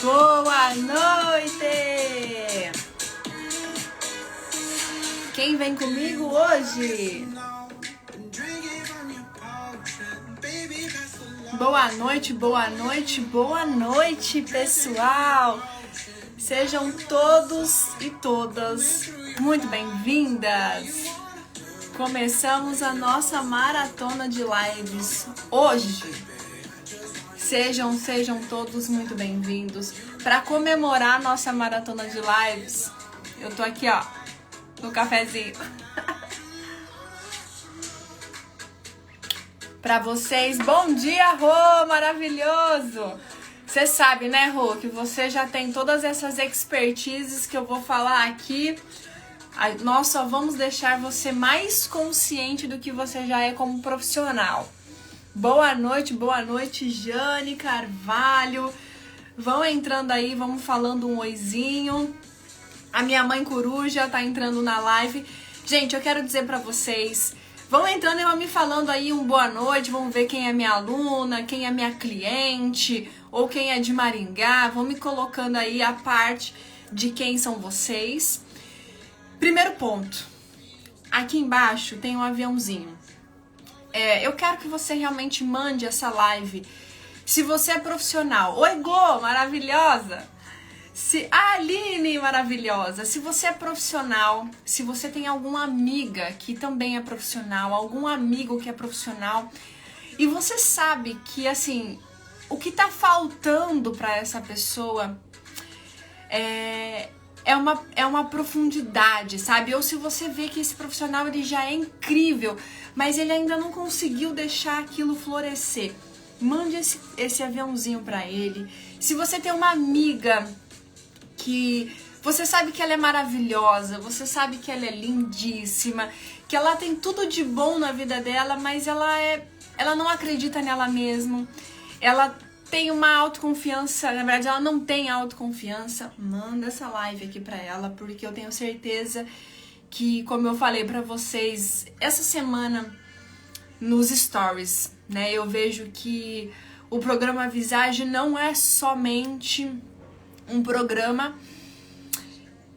Boa noite! Quem vem comigo hoje? Boa noite, boa noite, boa noite, pessoal! Sejam todos e todas muito bem-vindas! Começamos a nossa maratona de lives hoje. Sejam todos muito bem-vindos. Para comemorar a nossa maratona de lives, eu tô aqui, ó, no cafezinho. Para vocês, bom dia, Rô, maravilhoso! Você sabe, né, Rô, que você já tem todas essas expertises que eu vou falar aqui. Nós só vamos deixar você mais consciente do que você já é como profissional. Boa noite, Jane Carvalho. Vão entrando aí, vamos falando um oizinho. A minha mãe coruja tá entrando na live. Gente, eu quero dizer pra vocês, vão entrando e vão me falando aí um boa noite. Vamos ver quem é minha aluna, quem é minha cliente, ou quem é de Maringá. Vão me colocando aí a parte de quem são vocês. Primeiro ponto, aqui embaixo tem um aviãozinho. Eu quero que você realmente mande essa live. Se você é profissional, oi Gô, maravilhosa. Aline, maravilhosa. Se você é profissional, se você tem alguma amiga que também é profissional, algum amigo que é profissional, e você sabe que, assim, o que tá faltando para essa pessoa é uma profundidade, sabe? Ou se você vê que esse profissional ele já é incrível, mas ele ainda não conseguiu deixar aquilo florescer, mande esse aviãozinho pra ele. Se você tem uma amiga que você sabe que ela é maravilhosa, você sabe que ela é lindíssima, que ela tem tudo de bom na vida dela, mas ela não acredita nela mesma, ela tem uma autoconfiança, na verdade ela não tem autoconfiança, manda essa live aqui pra ela, porque eu tenho certeza que, como eu falei pra vocês, essa semana nos stories, né, eu vejo que o programa Visage não é somente um programa,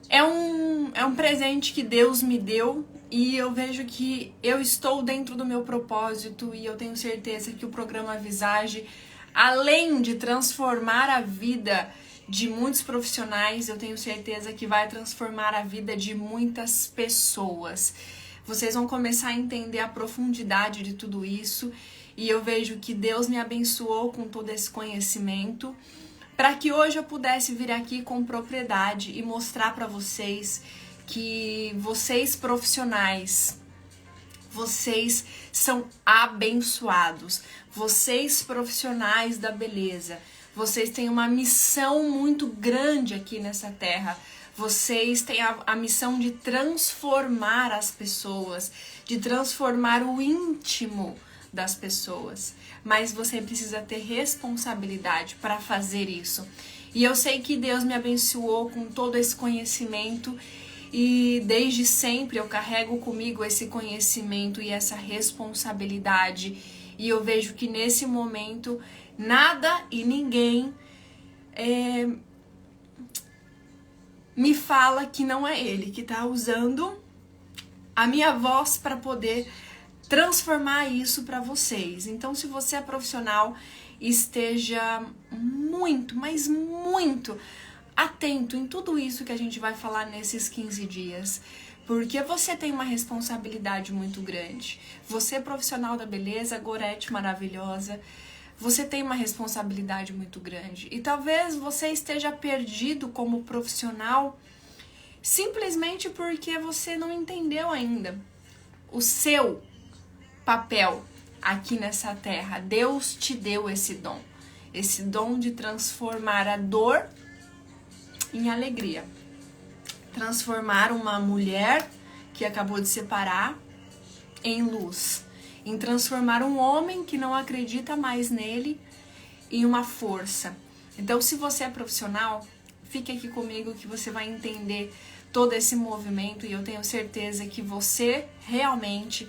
é um presente que Deus me deu, e eu vejo que eu estou dentro do meu propósito, e eu tenho certeza que o programa Visage, além de transformar a vida de muitos profissionais, eu tenho certeza que vai transformar a vida de muitas pessoas. Vocês vão começar a entender a profundidade de tudo isso, e eu vejo que Deus me abençoou com todo esse conhecimento, para que hoje eu pudesse vir aqui com propriedade e mostrar para vocês que vocês profissionais, vocês são abençoados. Vocês profissionais da beleza, vocês têm uma missão muito grande aqui nessa terra. Vocês têm a missão de transformar as pessoas, de transformar o íntimo das pessoas. Mas você precisa ter responsabilidade para fazer isso. E eu sei que Deus me abençoou com todo esse conhecimento, e desde sempre eu carrego comigo esse conhecimento e essa responsabilidade. E eu vejo que nesse momento nada e ninguém me fala que não é Ele que está usando a minha voz para poder transformar isso para vocês. Então, se você é profissional, esteja muito, mas muito atento em tudo isso que a gente vai falar nesses 15 dias. Porque você tem uma responsabilidade muito grande. Você é profissional da beleza, Gorete maravilhosa, você tem uma responsabilidade muito grande. E talvez você esteja perdido como profissional simplesmente porque você não entendeu ainda o seu papel aqui nessa terra. Deus te deu esse dom de transformar a dor em alegria. Transformar uma mulher que acabou de separar em luz. Em transformar um homem que não acredita mais nele em uma força. Então, se você é profissional, fique aqui comigo que você vai entender todo esse movimento, e eu tenho certeza que você realmente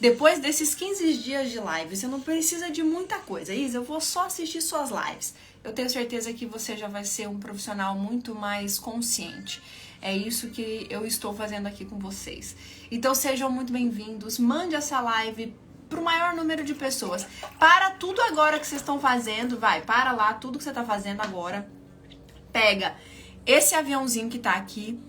Depois desses 15 dias de live, você não precisa de muita coisa. Isa, eu vou só assistir suas lives. Eu tenho certeza que você já vai ser um profissional muito mais consciente. É isso que eu estou fazendo aqui com vocês. Então sejam muito bem-vindos. Mande essa live para o maior número de pessoas. Para tudo agora que vocês estão fazendo, para lá tudo que você está fazendo agora. Pega esse aviãozinho que tá aqui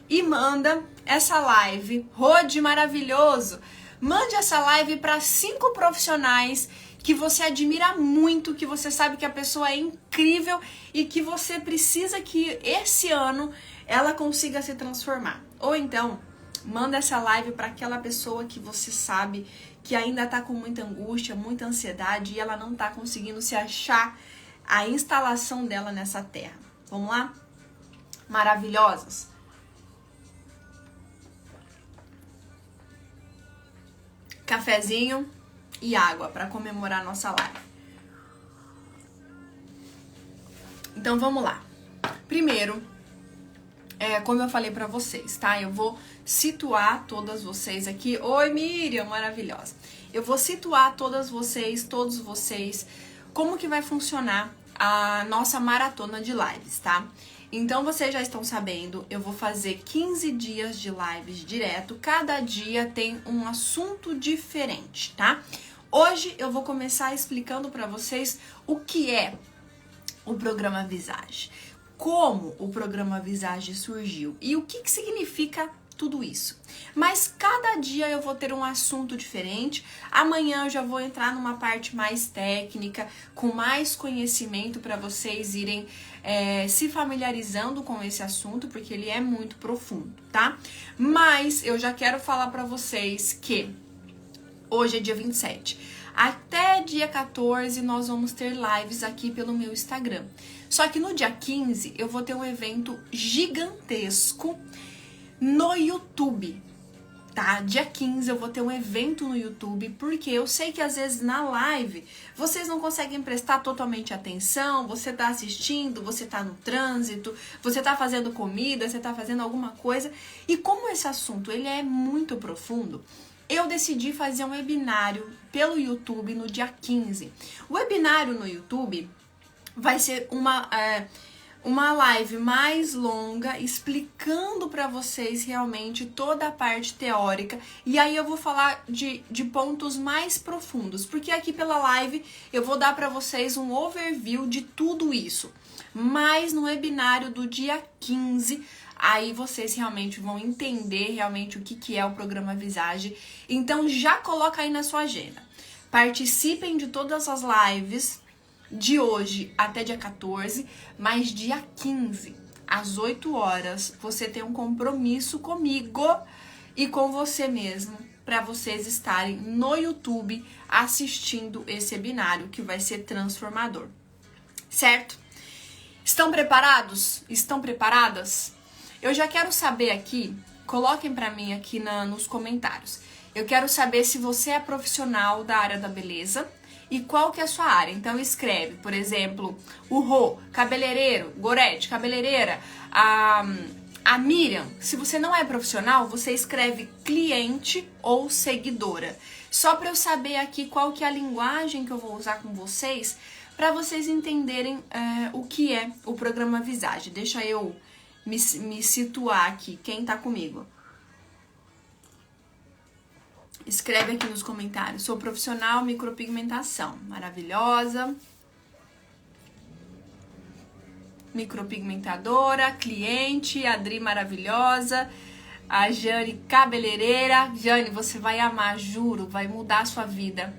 e manda essa live. Rode maravilhoso! Mande essa live para 5 profissionais que você admira muito, que você sabe que a pessoa é incrível e que você precisa que esse ano ela consiga se transformar. Ou então, manda essa live para aquela pessoa que você sabe que ainda tá com muita angústia, muita ansiedade e ela não tá conseguindo se achar a instalação dela nessa terra. Vamos lá? Maravilhosas? Cafezinho e água para comemorar a nossa live. Então vamos lá. Primeiro, como eu falei para vocês, tá? Eu vou situar todas vocês aqui. Oi, Miriam, maravilhosa. Eu vou situar todos vocês, como que vai funcionar a nossa maratona de lives, tá? Então, vocês já estão sabendo, eu vou fazer 15 dias de lives direto. Cada dia tem um assunto diferente, tá? Hoje eu vou começar explicando para vocês o que é o programa Visage, como o programa Visage surgiu e o que significa tudo isso. Mas cada dia eu vou ter um assunto diferente. Amanhã eu já vou entrar numa parte mais técnica, com mais conhecimento para vocês irem se familiarizando com esse assunto, porque ele é muito profundo, tá? Mas eu já quero falar para vocês que hoje é dia 27. Até dia 14 nós vamos ter lives aqui pelo meu Instagram. Só que no dia 15 eu vou ter um evento gigantesco no YouTube, tá? Dia 15 eu vou ter um evento no YouTube, porque eu sei que às vezes na live vocês não conseguem prestar totalmente atenção, você tá assistindo, você tá no trânsito, você tá fazendo comida, você tá fazendo alguma coisa, e como esse assunto ele é muito profundo, eu decidi fazer um webinário pelo YouTube no dia 15. O webinário no YouTube vai ser uma live mais longa, explicando para vocês realmente toda a parte teórica. E aí eu vou falar de pontos mais profundos, porque aqui pela live eu vou dar para vocês um overview de tudo isso. Mas no webinário do dia 15, aí vocês realmente vão entender realmente o que é o programa Visage. Então já coloca aí na sua agenda. Participem de todas as lives de hoje até dia 14, mas dia 15, às 8 horas, você tem um compromisso comigo e com você mesmo, para vocês estarem no YouTube assistindo esse webinário, que vai ser transformador. Certo? Estão preparados? Estão preparadas? Eu já quero saber aqui, coloquem para mim aqui nos comentários. Eu quero saber se você é profissional da área da beleza e qual que é a sua área. Então escreve, por exemplo, o Rô, cabeleireiro, Gorete, cabeleireira, a Miriam. Se você não é profissional, você escreve cliente ou seguidora. Só para eu saber aqui qual que é a linguagem que eu vou usar com vocês, para vocês entenderem o que é o programa Visage. Deixa eu me situar aqui, quem tá comigo. Escreve aqui nos comentários. Sou profissional micropigmentação. Maravilhosa. Micropigmentadora, cliente, Adri maravilhosa. A Jane cabeleireira. Jane, você vai amar, juro, vai mudar a sua vida.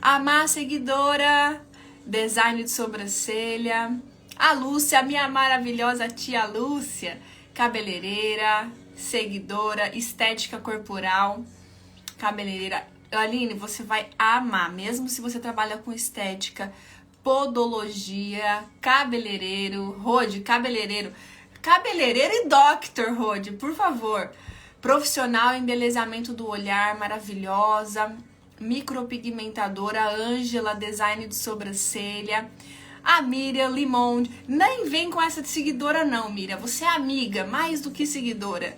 Amar seguidora, design de sobrancelha. A Lúcia, minha maravilhosa tia Lúcia, cabeleireira, seguidora, estética corporal. Cabeleireira. Aline, você vai amar, mesmo se você trabalha com estética, podologia, cabeleireiro, Rode, cabeleireiro e doctor, Rode, por favor. Profissional em embelezamento do olhar, maravilhosa. Micropigmentadora, Ângela, design de sobrancelha. A Miriam Limon, nem vem com essa de seguidora não, Miriam, você é amiga, mais do que seguidora.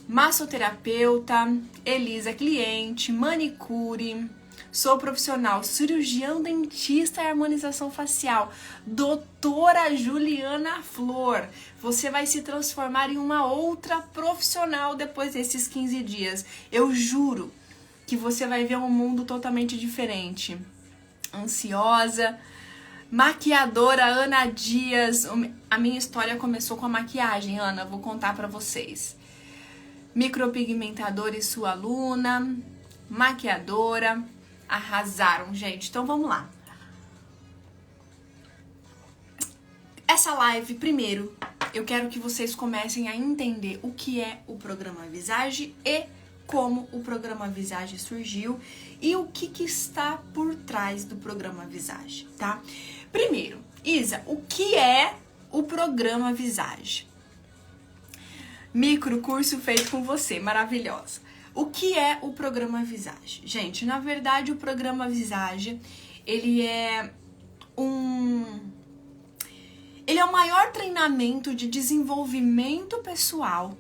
massoterapeuta, Elisa cliente, manicure, sou profissional cirurgião dentista e harmonização facial, doutora Juliana Flor. Você vai se transformar em uma outra profissional depois desses 15 dias. Eu juro que você vai ver um mundo totalmente diferente. Ansiosa, maquiadora Ana Dias. A minha história começou com a maquiagem, Ana, vou contar pra vocês. Micropigmentadora e sua aluna, maquiadora, arrasaram, gente. Então vamos lá. Essa live, primeiro, eu quero que vocês comecem a entender o que é o programa Visage e como o programa Visage surgiu e o que está por trás do programa Visage, tá? Primeiro, Isa, o que é o programa Visage? Micro curso feito com você, maravilhosa. O que é o programa Visage? Gente, na verdade, o programa Visage, ele é o maior treinamento de desenvolvimento pessoal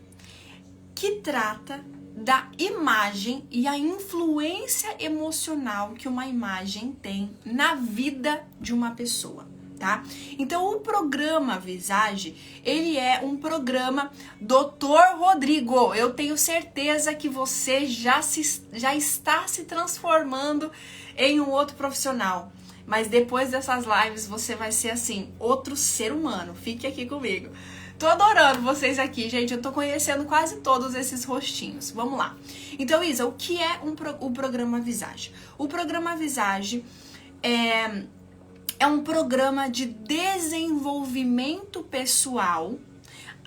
que trata da imagem e a influência emocional que uma imagem tem na vida de uma pessoa, tá? Então, o programa Visage, ele é um programa Dr. Rodrigo. Eu tenho certeza que você já está se transformando em um outro profissional. Mas depois dessas lives, você vai ser, assim, outro ser humano. Fique aqui comigo. Tô adorando vocês aqui, gente. Eu tô conhecendo quase todos esses rostinhos. Vamos lá. Então, Isa, o que é o programa Visage? O programa Visage é um programa de desenvolvimento pessoal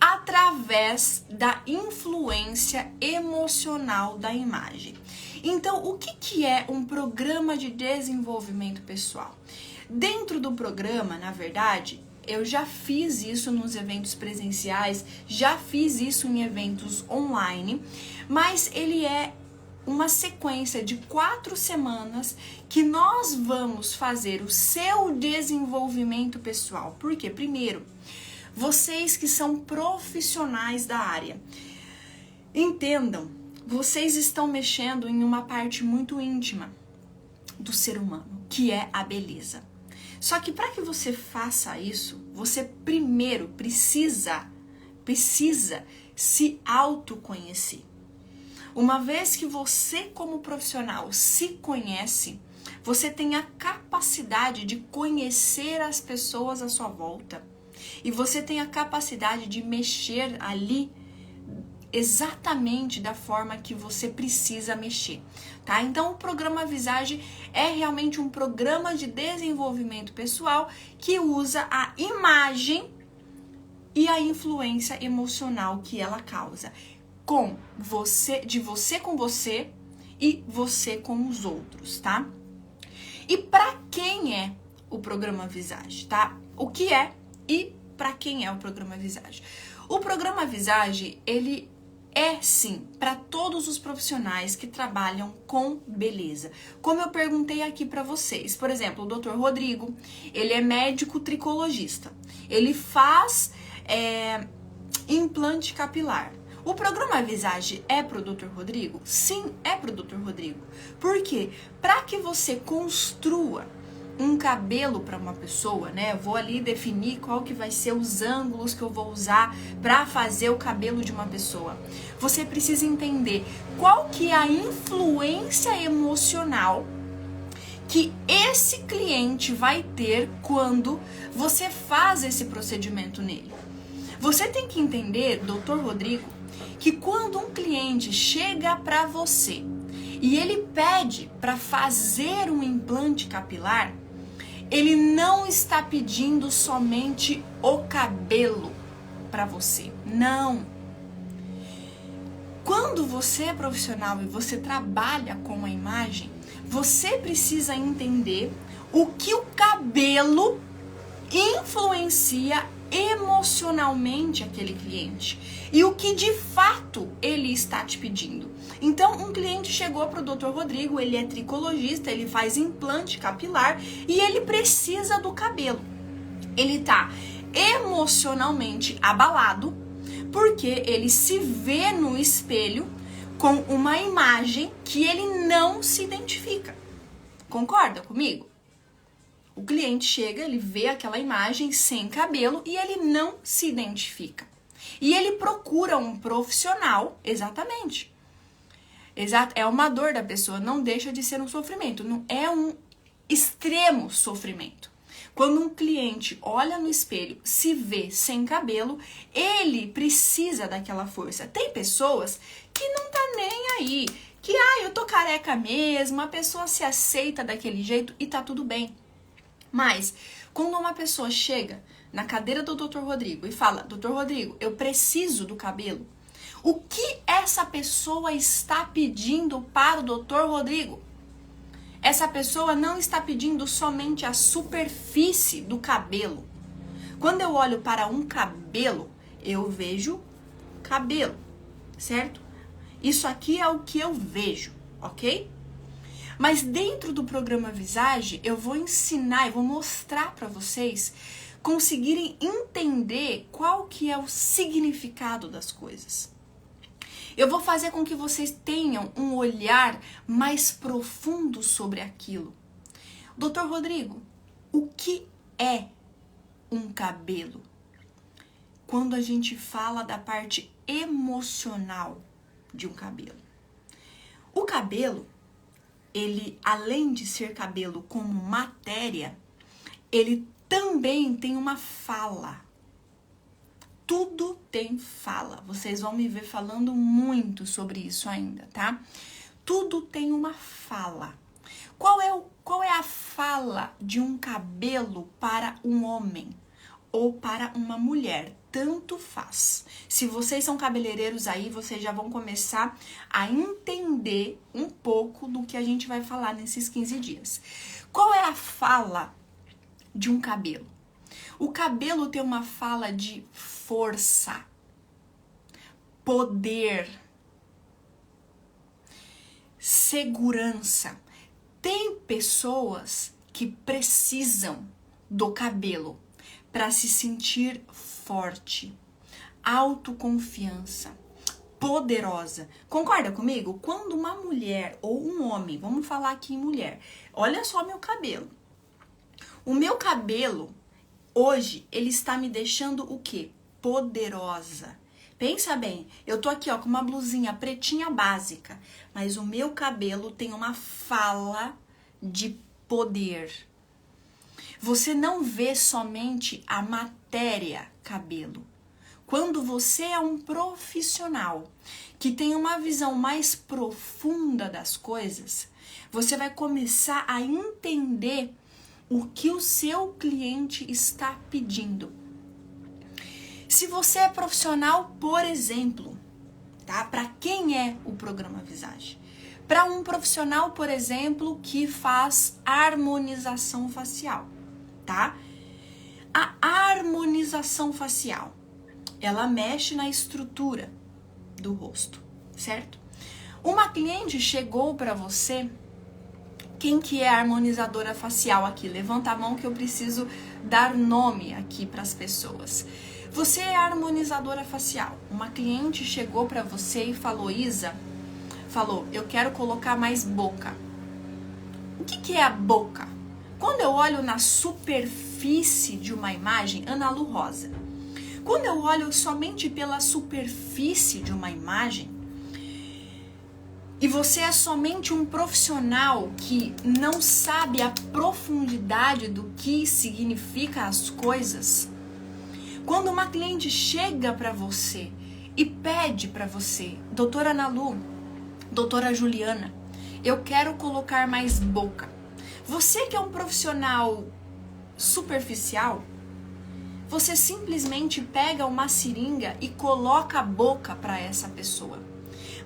através da influência emocional da imagem. Então, o que é um programa de desenvolvimento pessoal? Dentro do programa, na verdade, eu já fiz isso nos eventos presenciais, já fiz isso em eventos online, mas ele é uma sequência de 4 semanas que nós vamos fazer o seu desenvolvimento pessoal. Por quê? Primeiro, vocês que são profissionais da área, entendam, vocês estão mexendo em uma parte muito íntima do ser humano, que é a beleza. Só que para que você faça isso, você primeiro precisa se autoconhecer. Uma vez que você, como profissional, se conhece, você tem a capacidade de conhecer as pessoas à sua volta. E você tem a capacidade de mexer ali exatamente da forma que você precisa mexer, tá? Então, o programa Visage é realmente um programa de desenvolvimento pessoal que usa a imagem e a influência emocional que ela causa de você com você e você com os outros, tá? E para quem é o programa Visage, tá? O que é e para quem é o programa Visage? O programa Visage, ele é sim para todos os profissionais que trabalham com beleza. Como eu perguntei aqui para vocês, por exemplo, o Dr. Rodrigo, ele é médico tricologista. Ele faz implante capilar. O programa Visage é pro Dr. Rodrigo? Sim, é pro Dr. Rodrigo. Por quê? Para que você construa um cabelo para uma pessoa, né? Eu vou ali definir qual que vai ser os ângulos que eu vou usar para fazer o cabelo de uma pessoa. Você precisa entender qual que é a influência emocional que esse cliente vai ter quando você faz esse procedimento nele. Você tem que entender, Dr. Rodrigo, que quando um cliente chega para você e ele pede para fazer um implante capilar, ele não está pedindo somente o cabelo para você. Não. Quando você é profissional e você trabalha com a imagem, você precisa entender o que o cabelo influencia emocionalmente aquele cliente e o que de fato ele está te pedindo. Então, um cliente chegou para o Dr. Rodrigo, ele é tricologista, ele faz implante capilar e ele precisa do cabelo. Ele tá emocionalmente abalado Porque ele se vê no espelho com uma imagem que ele não se identifica. Concorda comigo? O cliente chega, ele vê aquela imagem sem cabelo e ele não se identifica. E ele procura um profissional, exatamente. É uma dor da pessoa, não deixa de ser um sofrimento, não é um extremo sofrimento. Quando um cliente olha no espelho, se vê sem cabelo, ele precisa daquela força. Tem pessoas que não tá nem aí, que eu tô careca mesmo, a pessoa se aceita daquele jeito e tá tudo bem. Mas quando uma pessoa chega na cadeira do Dr. Rodrigo e fala: Dr. Rodrigo, eu preciso do cabelo. O que essa pessoa está pedindo para o Dr. Rodrigo? Essa pessoa não está pedindo somente a superfície do cabelo. Quando eu olho para um cabelo, eu vejo cabelo, certo? Isso aqui é o que eu vejo, ok? Mas dentro do programa Visage, eu vou ensinar, eu vou mostrar para vocês conseguirem entender qual que é o significado das coisas. Eu vou fazer com que vocês tenham um olhar mais profundo sobre aquilo. Dr. Rodrigo, o que é um cabelo? Quando a gente fala da parte emocional de um cabelo. O cabelo, ele, além de ser cabelo como matéria, ele também tem uma fala. Tudo tem fala. Vocês vão me ver falando muito sobre isso ainda, tá? Tudo tem uma fala. Qual é a fala de um cabelo para um homem ou para uma mulher? Tanto faz. Se vocês são cabeleireiros aí, vocês já vão começar a entender um pouco do que a gente vai falar nesses 15 dias. Qual é a fala de um cabelo? O cabelo tem uma fala de força, poder, segurança. Tem pessoas que precisam do cabelo para se sentir forte, autoconfiança, poderosa. Concorda comigo? Quando uma mulher ou um homem, vamos falar aqui em mulher, olha só meu cabelo. O meu cabelo, hoje, ele está me deixando o quê? Poderosa. Pensa bem, eu tô aqui, ó, com uma blusinha pretinha básica, mas o meu cabelo tem uma fala de poder. Você não vê somente a matéria cabelo. Quando você é um profissional que tem uma visão mais profunda das coisas, você vai começar a entender o que o seu cliente está pedindo. Se você é profissional, por exemplo, tá? Para quem é o programa Visage? Para um profissional, por exemplo, que faz harmonização facial, tá? A harmonização facial, ela mexe na estrutura do rosto, certo? Uma cliente chegou para você. Quem que é a harmonizadora facial aqui? Levanta a mão que eu preciso dar nome aqui para as pessoas. Você é a harmonizadora facial. Uma cliente chegou para você e falou: Isa, eu quero colocar mais boca. O que é a boca? Quando eu olho na superfície de uma imagem, Ana Lu Rosa, quando eu olho somente pela superfície de uma imagem, e você é somente um profissional que não sabe a profundidade do que significa as coisas, quando uma cliente chega para você e pede para você: doutora Ana Lu, doutora Juliana, eu quero colocar mais boca. Você que é um profissional superficial, você simplesmente pega uma seringa e coloca a boca para essa pessoa.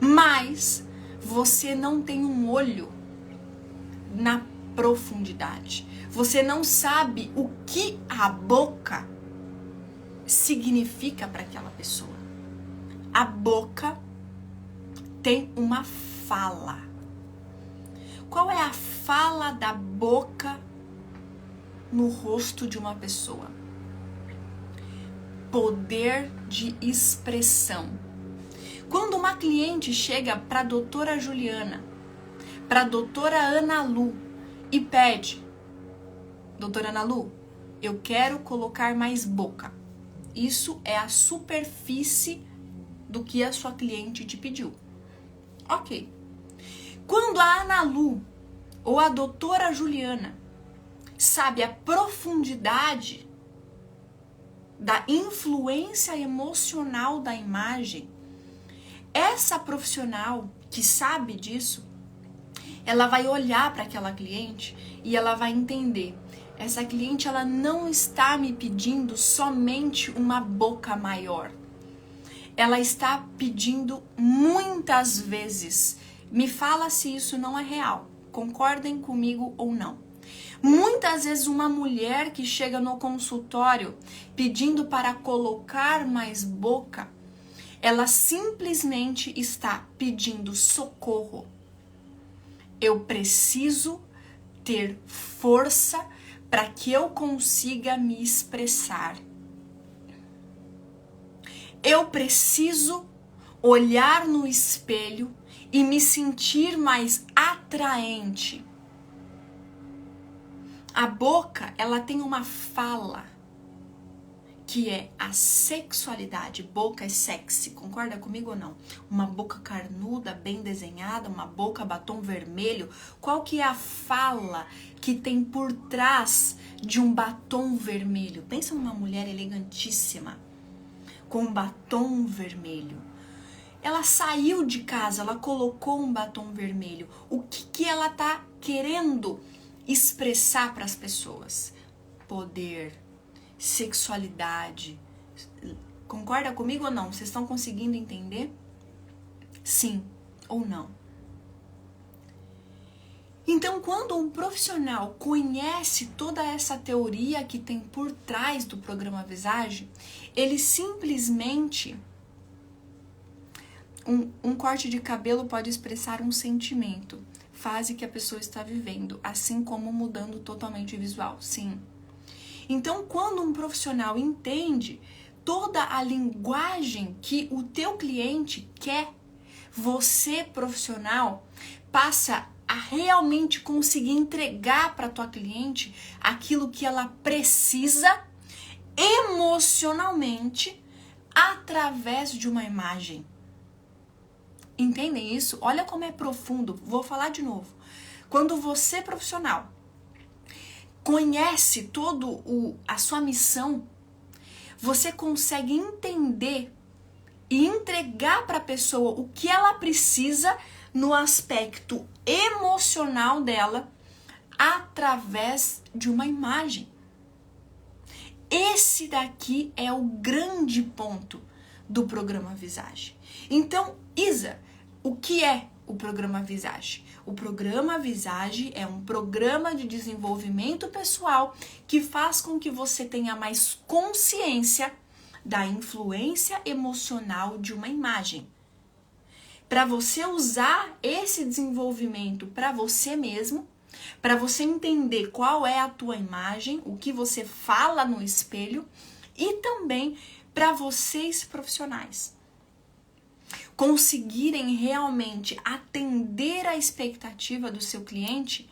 Mas você não tem um olho na profundidade. Você não sabe o que a boca significa para aquela pessoa. A boca tem uma fala. Qual é a fala da boca no rosto de uma pessoa? poder de expressão. Quando uma cliente chega para a doutora Juliana, para a doutora Ana Lu e pede: doutora Ana Lu, eu quero colocar mais boca. Isso é a superfície do que a sua cliente te pediu. Ok. Quando a Ana Lu ou a doutora Juliana sabe a profundidade da influência emocional da imagem, essa profissional que sabe disso, ela vai olhar para aquela cliente e ela vai entender: essa cliente, ela não está me pedindo somente uma boca maior. Ela está pedindo muitas vezes. Me fala se isso não é real. Concordem comigo ou não. Muitas vezes uma mulher que chega no consultório pedindo para colocar mais boca, ela simplesmente está pedindo socorro. Eu preciso ter força para que eu consiga me expressar. Eu preciso olhar no espelho e me sentir mais atraente. A boca, ela tem uma fala que é a sexualidade. Boca é sexy, concorda comigo ou não? Uma boca carnuda, bem desenhada, uma boca batom vermelho. Qual que é a fala que tem por trás de um batom vermelho? Pensa numa mulher elegantíssima, com um batom vermelho. Ela saiu de casa, ela colocou um batom vermelho. O que ela tá querendo expressar para as pessoas? Poder, sexualidade. Concorda comigo ou não? Vocês estão conseguindo entender? Sim ou não? Então, quando um profissional conhece toda essa teoria que tem por trás do programa Visage, ele simplesmente... Um corte de cabelo pode expressar um sentimento, fase que a pessoa está vivendo, assim como mudando totalmente o visual, sim. Então, quando um profissional entende toda a linguagem que o teu cliente quer, você, profissional, passa a realmente conseguir entregar para tua cliente aquilo que ela precisa emocionalmente através de uma imagem. Entendem isso? Olha como é profundo. Vou falar de novo. Quando você, profissional, conhece a sua missão, você consegue entender e entregar para a pessoa o que ela precisa no aspecto emocional dela através de uma imagem. Esse daqui é o grande ponto do programa Visage. Então, Isa, o que é o programa Visage? O programa Visage é um programa de desenvolvimento pessoal que faz com que você tenha mais consciência da influência emocional de uma imagem. Para você usar esse desenvolvimento para você mesmo, para você entender qual é a tua imagem, o que você fala no espelho, e também para vocês profissionais conseguirem realmente atender a expectativa do seu cliente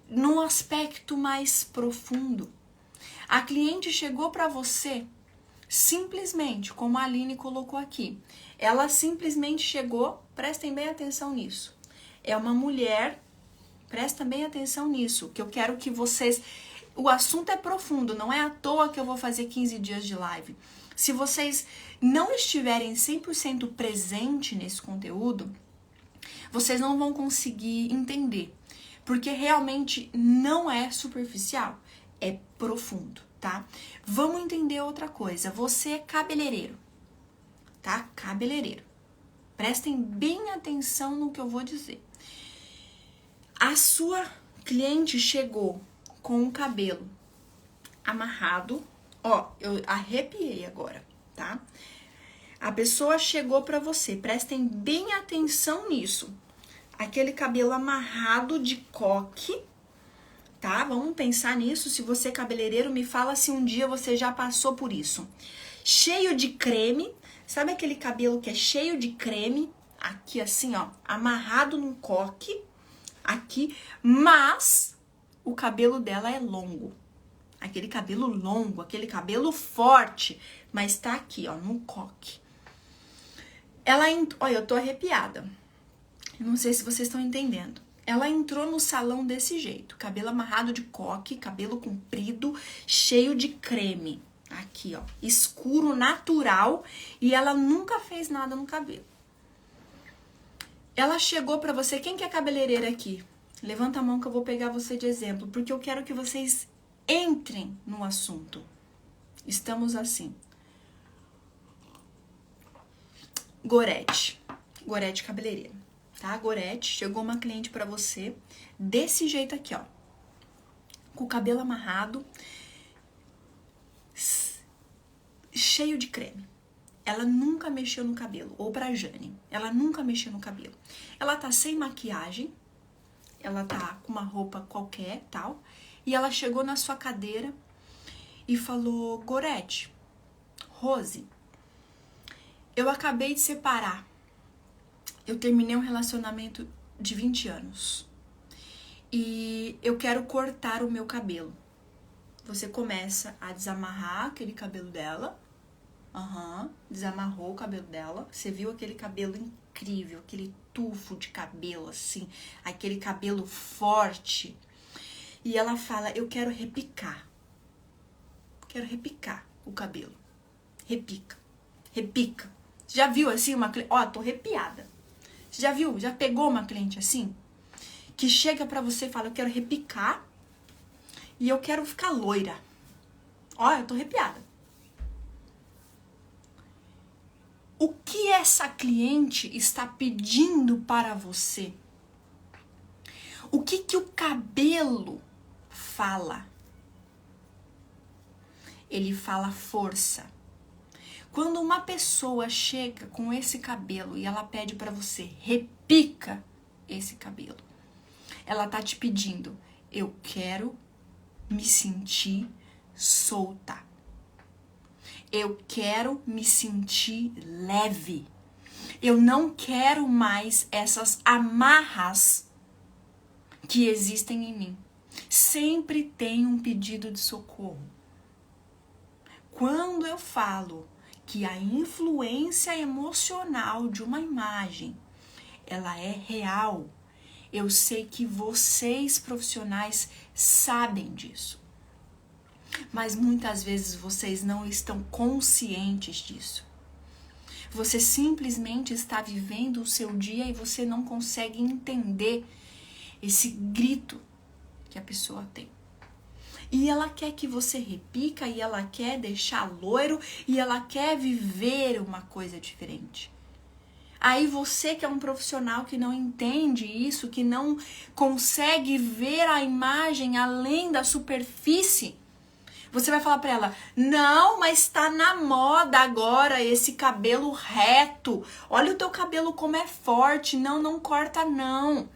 num aspecto mais profundo. A cliente chegou para você simplesmente, como a Aline colocou aqui, ela simplesmente chegou, prestem bem atenção nisso, é uma mulher, prestem bem atenção nisso, que eu quero que vocês, o assunto é profundo, não é à toa que eu vou fazer 15 dias de live. Se vocês não estiverem 100% presente nesse conteúdo, vocês não vão conseguir entender, porque realmente não é superficial, é profundo, tá? Vamos entender outra coisa, você é cabeleireiro, tá? Cabeleireiro. Prestem bem atenção no que eu vou dizer. A sua cliente chegou com o cabelo amarrado, ó, eu arrepiei agora, tá? A pessoa chegou pra você, prestem bem atenção nisso. Aquele cabelo amarrado de coque, tá? Vamos pensar nisso. Se você é cabeleireiro, me fala se um dia você já passou por isso. Cheio de creme, sabe aquele cabelo que é cheio de creme? Aqui assim, ó, amarrado num coque, aqui, mas o cabelo dela é longo. Aquele cabelo longo, aquele cabelo forte, mas tá aqui, ó, no coque. Olha, eu tô arrepiada. Eu não sei se vocês estão entendendo. Ela entrou no salão desse jeito, cabelo amarrado de coque, cabelo comprido, cheio de creme. Aqui, ó, escuro, natural, e ela nunca fez nada no cabelo. Ela chegou pra você, quem que é cabeleireira aqui? Levanta a mão que eu vou pegar você de exemplo, porque eu quero que vocês entrem no assunto. Estamos assim. Gorete cabeleireira, tá? Gorete, chegou uma cliente pra você desse jeito aqui, ó. Com o cabelo amarrado, cheio de creme. Ela nunca mexeu no cabelo, ou pra Jane, ela nunca mexeu no cabelo. Ela tá sem maquiagem, ela tá com uma roupa qualquer, tal, e ela chegou na sua cadeira e falou: Gorete, Rose, eu acabei de separar. Eu terminei um relacionamento de 20 anos. E eu quero cortar o meu cabelo. Você começa a desamarrar aquele cabelo dela. Desamarrou o cabelo dela. Você viu aquele cabelo incrível, aquele tufo de cabelo assim, aquele cabelo forte. E ela fala: eu quero repicar. Quero repicar o cabelo. Repica. Já viu assim uma cliente? Ó, tô arrepiada. Você já viu? Já pegou uma cliente assim? Que chega pra você e fala: eu quero repicar e eu quero ficar loira. Ó, eu tô arrepiada. O que essa cliente está pedindo para você? O que o cabelo fala? Ele fala força. Quando uma pessoa chega com esse cabelo e ela pede para você: repica esse cabelo, ela tá te pedindo: eu quero me sentir solta. Eu quero me sentir leve. Eu não quero mais essas amarras que existem em mim. Sempre tem um pedido de socorro. Quando eu falo que a influência emocional de uma imagem, ela é real, eu sei que vocês profissionais sabem disso. Mas muitas vezes vocês não estão conscientes disso. Você simplesmente está vivendo o seu dia e você não consegue entender esse grito que a pessoa tem. E ela quer que você repica, e ela quer deixar loiro, e ela quer viver uma coisa diferente. Aí você que é um profissional que não entende isso, que não consegue ver a imagem além da superfície, você vai falar pra ela: não, mas tá na moda agora esse cabelo reto. Olha o teu cabelo como é forte. Não, não corta não.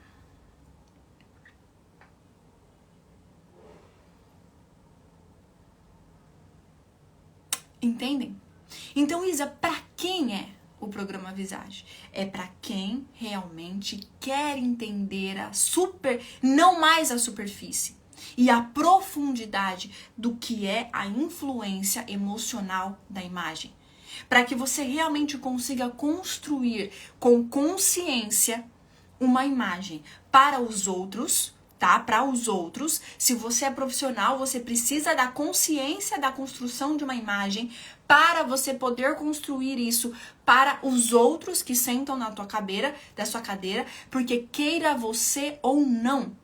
Entendem? Então, Isa, pra quem é o programa Visage? É pra quem realmente quer entender não mais a superfície, e a profundidade do que é a influência emocional da imagem. Para que você realmente consiga construir com consciência uma imagem para os outros, tá? Para os outros. Se você é profissional, você precisa da consciência da construção de uma imagem para você poder construir isso para os outros que sentam na tua cadeira, da sua cadeira, porque queira você ou não,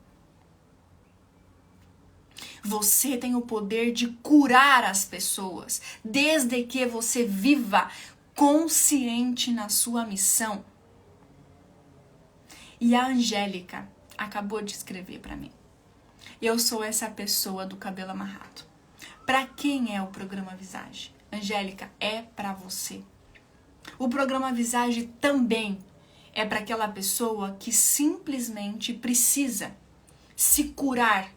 você tem o poder de curar as pessoas, desde que você viva consciente na sua missão. E a Angélica acabou de escrever para mim: eu sou essa pessoa do cabelo amarrado. Para quem é o programa Visage? Angélica, é para você. O programa Visage também é para aquela pessoa que simplesmente precisa se curar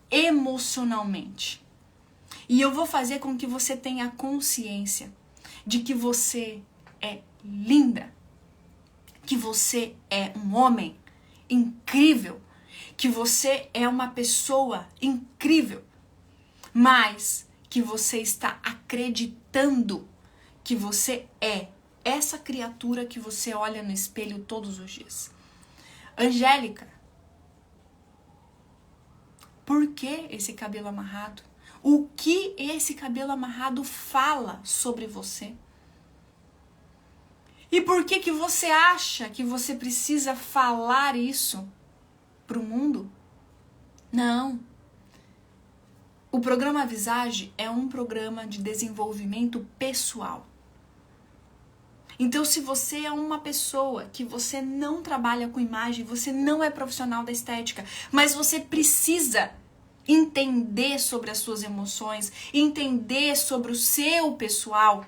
emocionalmente. E eu vou fazer com que você tenha consciência de que você é linda, que você é um homem incrível, que você é uma pessoa incrível, mas que você está acreditando que você é essa criatura que você olha no espelho todos os dias. Angélica, por que esse cabelo amarrado? O que esse cabelo amarrado fala sobre você? E por que você acha que você precisa falar isso pro mundo? Não. O programa Visage é um programa de desenvolvimento pessoal. Então, se você é uma pessoa que você não trabalha com imagem, você não é profissional da estética, mas você precisa entender sobre as suas emoções, entender sobre o seu pessoal,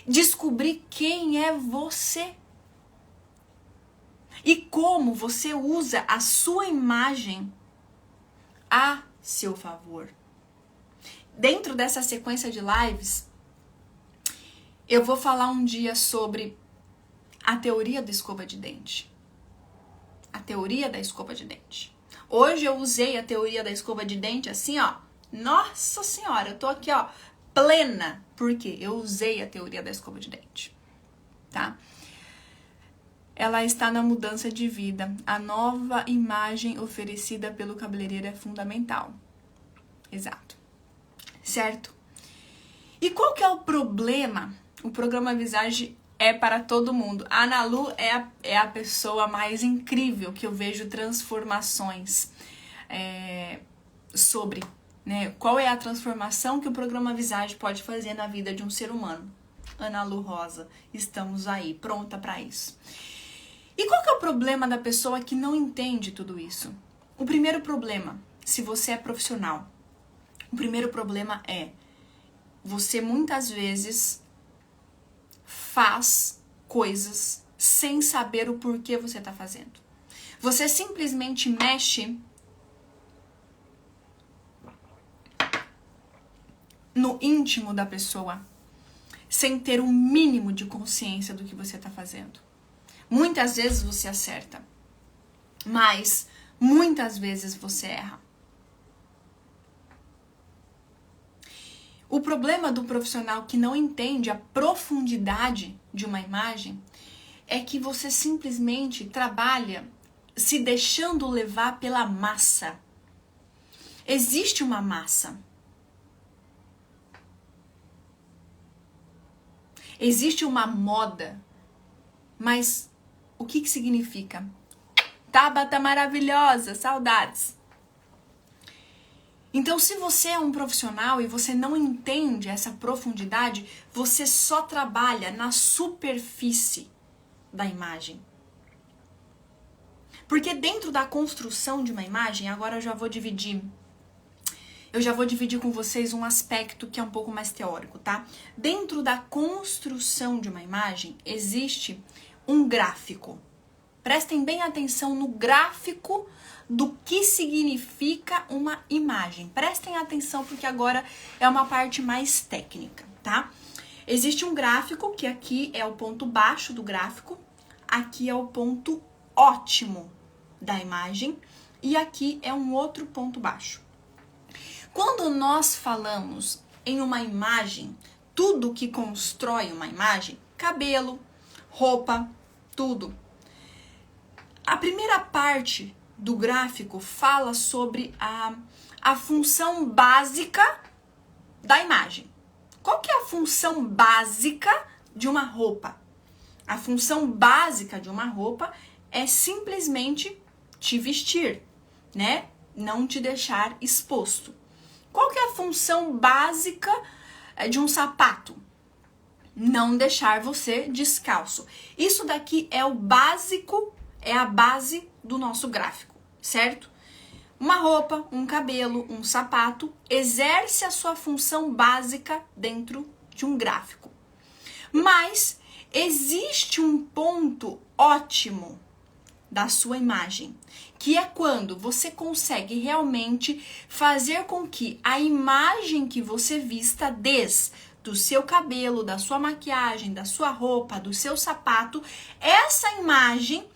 descobrir quem é você e como você usa a sua imagem a seu favor. Dentro dessa sequência de lives, eu vou falar um dia sobre a teoria da escova de dente. A teoria da escova de dente. Hoje eu usei a teoria da escova de dente assim, ó. Nossa Senhora, eu tô aqui, ó, plena. Porque eu usei a teoria da escova de dente, tá? Ela está na mudança de vida. A nova imagem oferecida pelo cabeleireiro é fundamental. Exato. Certo? E qual que é o problema? O programa Visage é para todo mundo. A Ana Lu é a pessoa mais incrível que eu vejo transformações sobre, né? Qual é a transformação que o programa Visage pode fazer na vida de um ser humano? Ana Lu Rosa, estamos aí, pronta para isso. E qual que é o problema da pessoa que não entende tudo isso? O primeiro problema, se você é profissional, o primeiro problema é você muitas vezes faz coisas sem saber o porquê você está fazendo. Você simplesmente mexe no íntimo da pessoa sem ter um mínimo de consciência do que você está fazendo. Muitas vezes você acerta, mas muitas vezes você erra. O problema do profissional que não entende a profundidade de uma imagem é que você simplesmente trabalha se deixando levar pela massa. Existe uma massa. Existe uma moda. Mas o que significa? Tabata maravilhosa, saudades. Então, se você é um profissional e você não entende essa profundidade, você só trabalha na superfície da imagem. Porque dentro da construção de uma imagem, agora eu já vou dividir com vocês um aspecto que é um pouco mais teórico, tá? Dentro da construção de uma imagem, existe um gráfico. Prestem bem atenção no gráfico do que significa uma imagem. Prestem atenção porque agora é uma parte mais técnica, tá? Existe um gráfico que aqui é o ponto baixo do gráfico, aqui é o ponto ótimo da imagem e aqui é um outro ponto baixo. Quando nós falamos em uma imagem, tudo que constrói uma imagem, cabelo, roupa, tudo. A primeira parte do gráfico fala sobre a função básica da imagem. Qual que é a função básica de uma roupa? A função básica de uma roupa é simplesmente te vestir, né? Não te deixar exposto. Qual que é a função básica de um sapato? Não deixar você descalço. Isso daqui é o básico, é a base do nosso gráfico, certo? Uma roupa, um cabelo, um sapato exerce a sua função básica dentro de um gráfico. Mas existe um ponto ótimo da sua imagem, que é quando você consegue realmente fazer com que a imagem que você vista desde do seu cabelo, da sua maquiagem, da sua roupa, do seu sapato, essa imagem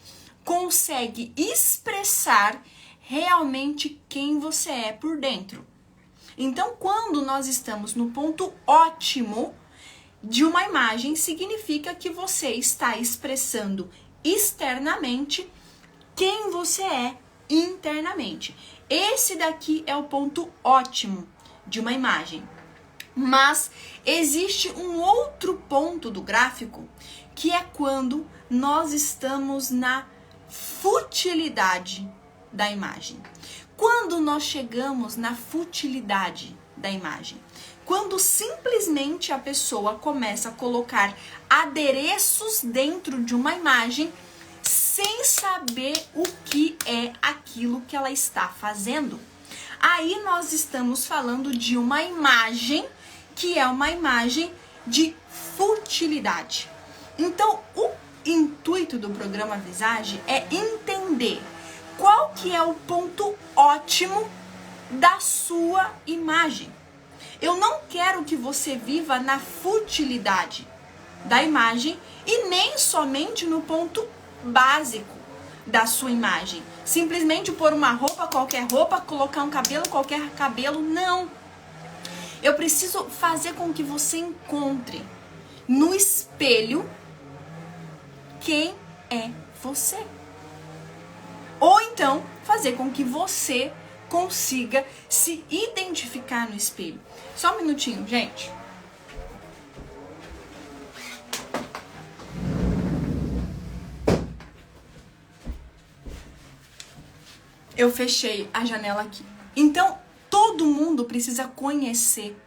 consegue expressar realmente quem você é por dentro. Então, quando nós estamos no ponto ótimo de uma imagem, significa que você está expressando externamente quem você é internamente. Esse daqui é o ponto ótimo de uma imagem. Mas existe um outro ponto do gráfico, que é quando nós estamos na futilidade da imagem. Quando nós chegamos na futilidade da imagem, quando simplesmente a pessoa começa a colocar adereços dentro de uma imagem sem saber o que é aquilo que ela está fazendo. Aí nós estamos falando de uma imagem que é uma imagem de futilidade. Então, o intuito do programa Visage é entender qual que é o ponto ótimo da sua imagem. Eu não quero que você viva na futilidade da imagem e nem somente no ponto básico da sua imagem. Simplesmente pôr uma roupa, qualquer roupa, colocar um cabelo, qualquer cabelo, não. Eu preciso fazer com que você encontre no espelho quem é você. Ou então, fazer com que você consiga se identificar no espelho. Só um minutinho, gente. Eu fechei a janela aqui. Então, todo mundo precisa conhecer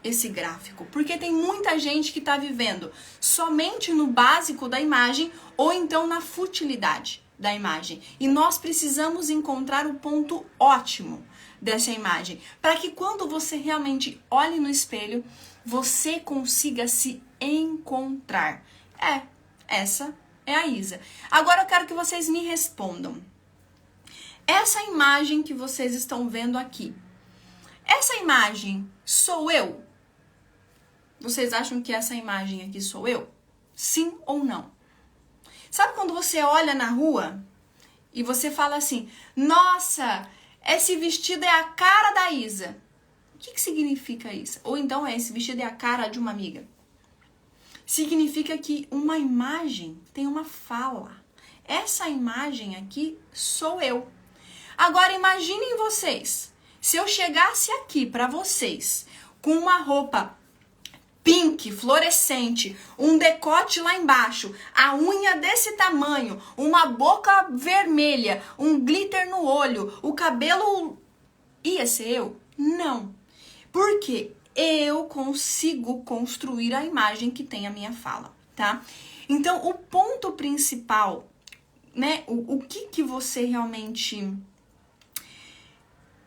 esse gráfico, porque tem muita gente que está vivendo somente no básico da imagem ou então na futilidade da imagem. E nós precisamos encontrar o ponto ótimo dessa imagem, para que quando você realmente olhe no espelho, você consiga se encontrar. Essa é a Isa. Agora eu quero que vocês me respondam. Essa imagem que vocês estão vendo aqui, essa imagem sou eu? Vocês acham que essa imagem aqui sou eu? Sim ou não? Sabe quando você olha na rua e você fala assim, nossa, esse vestido é a cara da Isa. O que significa isso? Ou então, esse vestido é a cara de uma amiga. Significa que uma imagem tem uma fala. Essa imagem aqui sou eu. Agora imaginem vocês, se eu chegasse aqui para vocês com uma roupa pink, fluorescente, um decote lá embaixo, a unha desse tamanho, uma boca vermelha, um glitter no olho, o cabelo... Ia ser eu? Não. Porque eu consigo construir a imagem que tem a minha fala, tá? Então, o ponto principal, né? O que você realmente...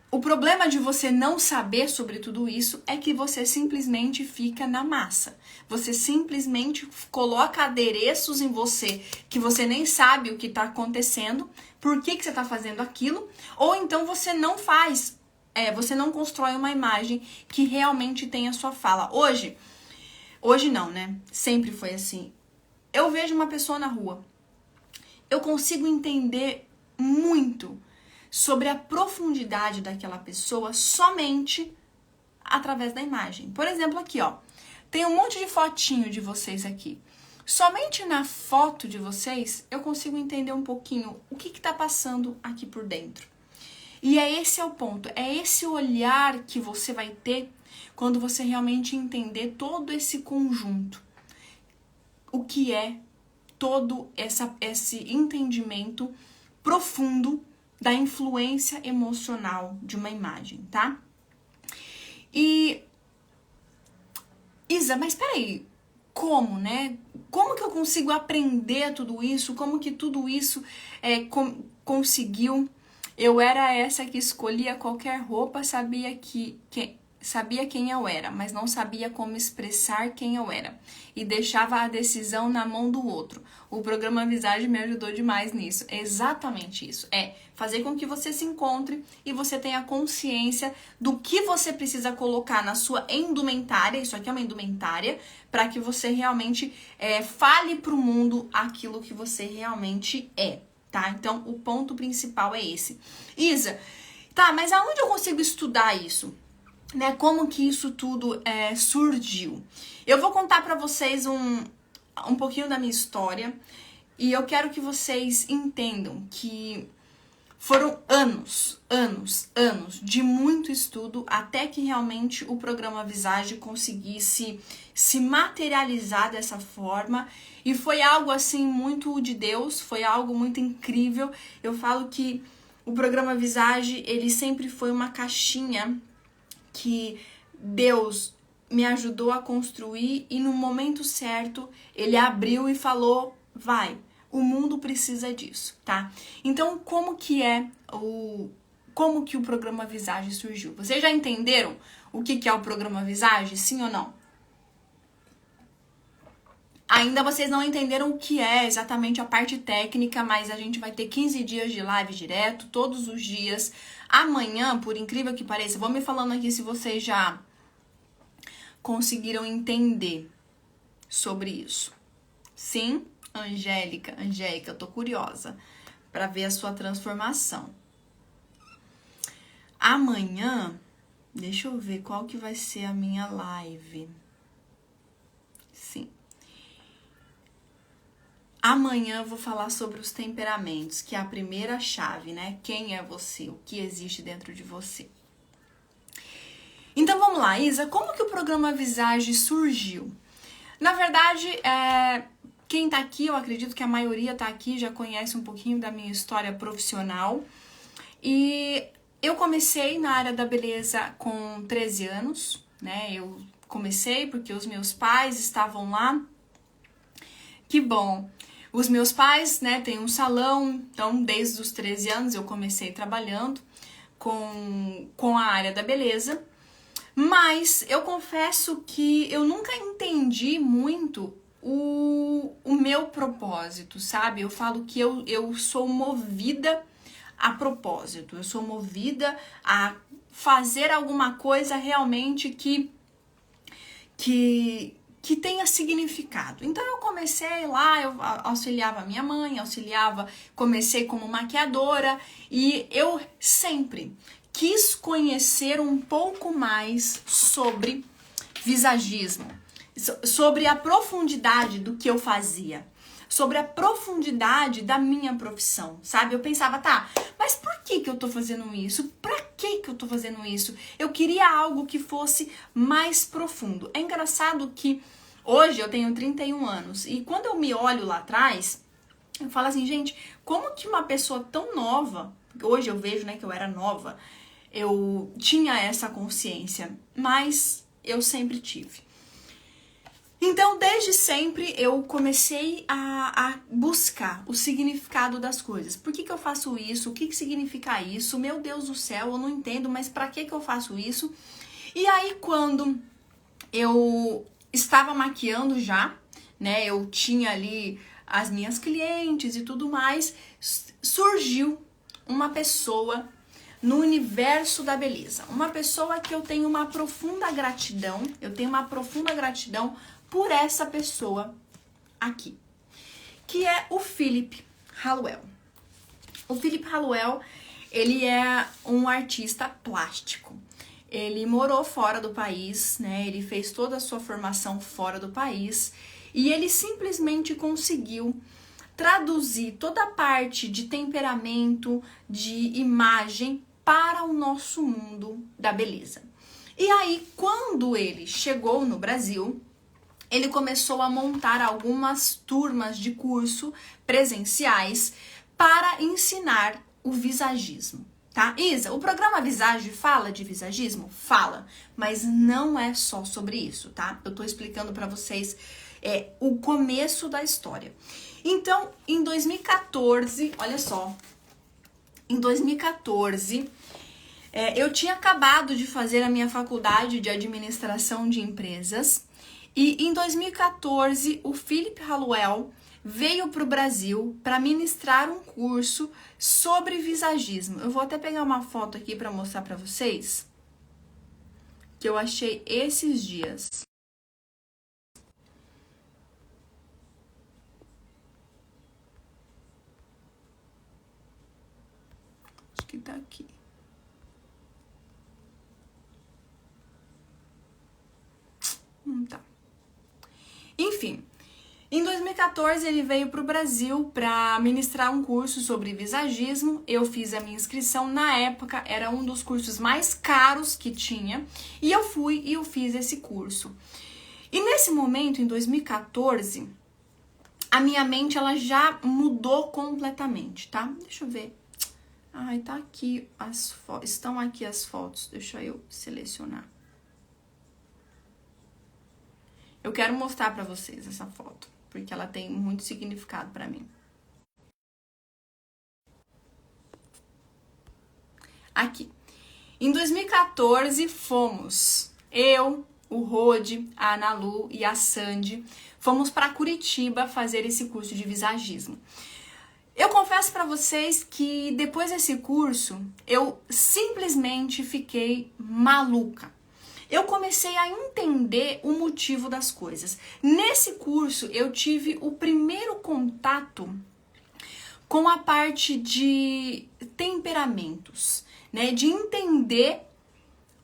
O problema de você não saber sobre tudo isso é que você simplesmente fica na massa. Você simplesmente coloca adereços em você que você nem sabe o que está acontecendo, por que você está fazendo aquilo, ou então você não faz, você não constrói uma imagem que realmente tem a sua fala. Hoje não, né? Sempre foi assim. Eu vejo uma pessoa na rua, eu consigo entender muito sobre a profundidade daquela pessoa somente através da imagem. Por exemplo, aqui, ó, tem um monte de fotinho de vocês aqui. Somente na foto de vocês, eu consigo entender um pouquinho o que tá passando aqui por dentro. E esse é o ponto, é esse olhar que você vai ter quando você realmente entender todo esse conjunto. O que é todo esse entendimento profundo da influência emocional de uma imagem, tá? E, Isa, mas peraí, como, né? Como que eu consigo aprender tudo isso? Como que tudo isso conseguiu? Eu era essa que escolhia qualquer roupa, sabia sabia quem eu era, mas não sabia como expressar quem eu era. E deixava a decisão na mão do outro. O programa Visage me ajudou demais nisso. É exatamente isso. É fazer com que você se encontre e você tenha consciência do que você precisa colocar na sua indumentária. Isso aqui é uma indumentária, para que você realmente fale pro mundo aquilo que você realmente é, tá? Então, o ponto principal é esse. Isa, tá, mas aonde eu consigo estudar isso? Né, como que isso tudo surgiu? Eu vou contar pra vocês um pouquinho da minha história e eu quero que vocês entendam que foram anos de muito estudo até que realmente o programa Visage conseguisse se materializar dessa forma, e foi algo assim muito de Deus, foi algo muito incrível. Eu falo que o programa Visage, ele sempre foi uma caixinha que Deus me ajudou a construir, e no momento certo ele abriu e falou, vai, o mundo precisa disso, tá? Então, como que o programa Visage surgiu? Vocês já entenderam o que é o programa Visage, sim ou não? Ainda vocês não entenderam o que é exatamente a parte técnica, mas a gente vai ter 15 dias de live direto, todos os dias. Amanhã, por incrível que pareça, vão me falando aqui se vocês já conseguiram entender sobre isso. Sim? Angélica, eu tô curiosa para ver a sua transformação. Amanhã, deixa eu ver qual que vai ser a minha live. Sim. Amanhã eu vou falar sobre os temperamentos, que é a primeira chave, né? Quem é você? O que existe dentro de você? Então vamos lá, Isa, como que o programa Visage surgiu? Na verdade, quem tá aqui, eu acredito que a maioria tá aqui, já conhece um pouquinho da minha história profissional. E eu comecei na área da beleza com 13 anos, né? Eu comecei porque os meus pais estavam lá. Que bom! Os meus pais, né, têm um salão, então desde os 13 anos eu comecei trabalhando com a área da beleza. Mas eu confesso que eu nunca entendi muito o meu propósito, sabe? Eu falo que eu sou movida a propósito, eu sou movida a fazer alguma coisa realmente que tenha significado. Então eu comecei lá, eu auxiliava minha mãe, comecei como maquiadora, e eu sempre quis conhecer um pouco mais sobre visagismo, sobre a profundidade do que eu fazia, sobre a profundidade da minha profissão, sabe? Eu pensava, tá, mas por que eu tô fazendo isso? Pra que eu tô fazendo isso? Eu queria algo que fosse mais profundo. É engraçado que hoje eu tenho 31 anos e quando eu me olho lá atrás, eu falo assim, gente, como que uma pessoa tão nova, hoje eu vejo, né, que eu era nova, eu tinha essa consciência, mas eu sempre tive. Então, desde sempre, eu comecei a buscar o significado das coisas. Por que eu faço isso? O que significa isso? Meu Deus do céu, eu não entendo, mas pra que eu faço isso? E aí, quando eu estava maquiando já, né, eu tinha ali as minhas clientes e tudo mais, surgiu uma pessoa no universo da beleza. Uma pessoa que eu tenho uma profunda gratidão, por essa pessoa aqui, que é o Philip Hallowell. O Philip Hallowell, ele é um artista plástico. Ele morou fora do país, né? Ele fez toda a sua formação fora do país e ele simplesmente conseguiu traduzir toda a parte de temperamento, de imagem para o nosso mundo da beleza. E aí, quando ele chegou no Brasil, ele começou a montar algumas turmas de curso presenciais para ensinar o visagismo, tá? Isa, o programa Visage fala de visagismo? Fala, mas não é só sobre isso, tá? Eu tô explicando para vocês o começo da história. Então, em 2014, olha só, em 2014, Eu tinha acabado de fazer a minha faculdade de administração de empresas e em 2014 o Philip Hallowell veio para o Brasil para ministrar um curso sobre visagismo. Eu vou até pegar uma foto aqui para mostrar para vocês que eu achei esses dias. Acho que tá aqui. Tá. Enfim, em 2014 ele veio para o Brasil para ministrar um curso sobre visagismo. Eu fiz a minha inscrição, na época era um dos cursos mais caros que tinha, e eu fui e eu fiz esse curso. E nesse momento, em 2014, a minha mente ela já mudou completamente, tá? Deixa eu ver. Ai, tá aqui as fotos, estão aqui as fotos, deixa eu selecionar. Eu quero mostrar pra vocês essa foto, porque ela tem muito significado pra mim. Aqui. Em 2014, fomos eu, o Rode, a Ana Lu e a Sandy, fomos para Curitiba fazer esse curso de visagismo. Eu confesso pra vocês que depois desse curso, eu simplesmente fiquei maluca. Eu comecei a entender o motivo das coisas. Nesse curso, eu tive o primeiro contato com a parte de temperamentos, né? De entender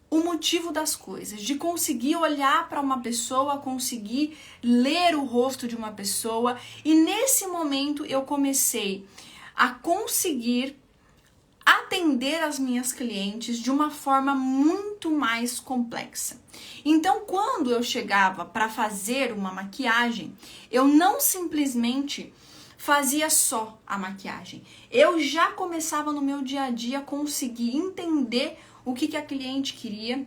o motivo das coisas, de conseguir olhar para uma pessoa, conseguir ler o rosto de uma pessoa. E nesse momento, eu comecei a conseguir atender as minhas clientes de uma forma muito mais complexa. Então, quando eu chegava para fazer uma maquiagem, eu não simplesmente fazia só a maquiagem. Eu já começava no meu dia a dia a conseguir entender o que a cliente queria,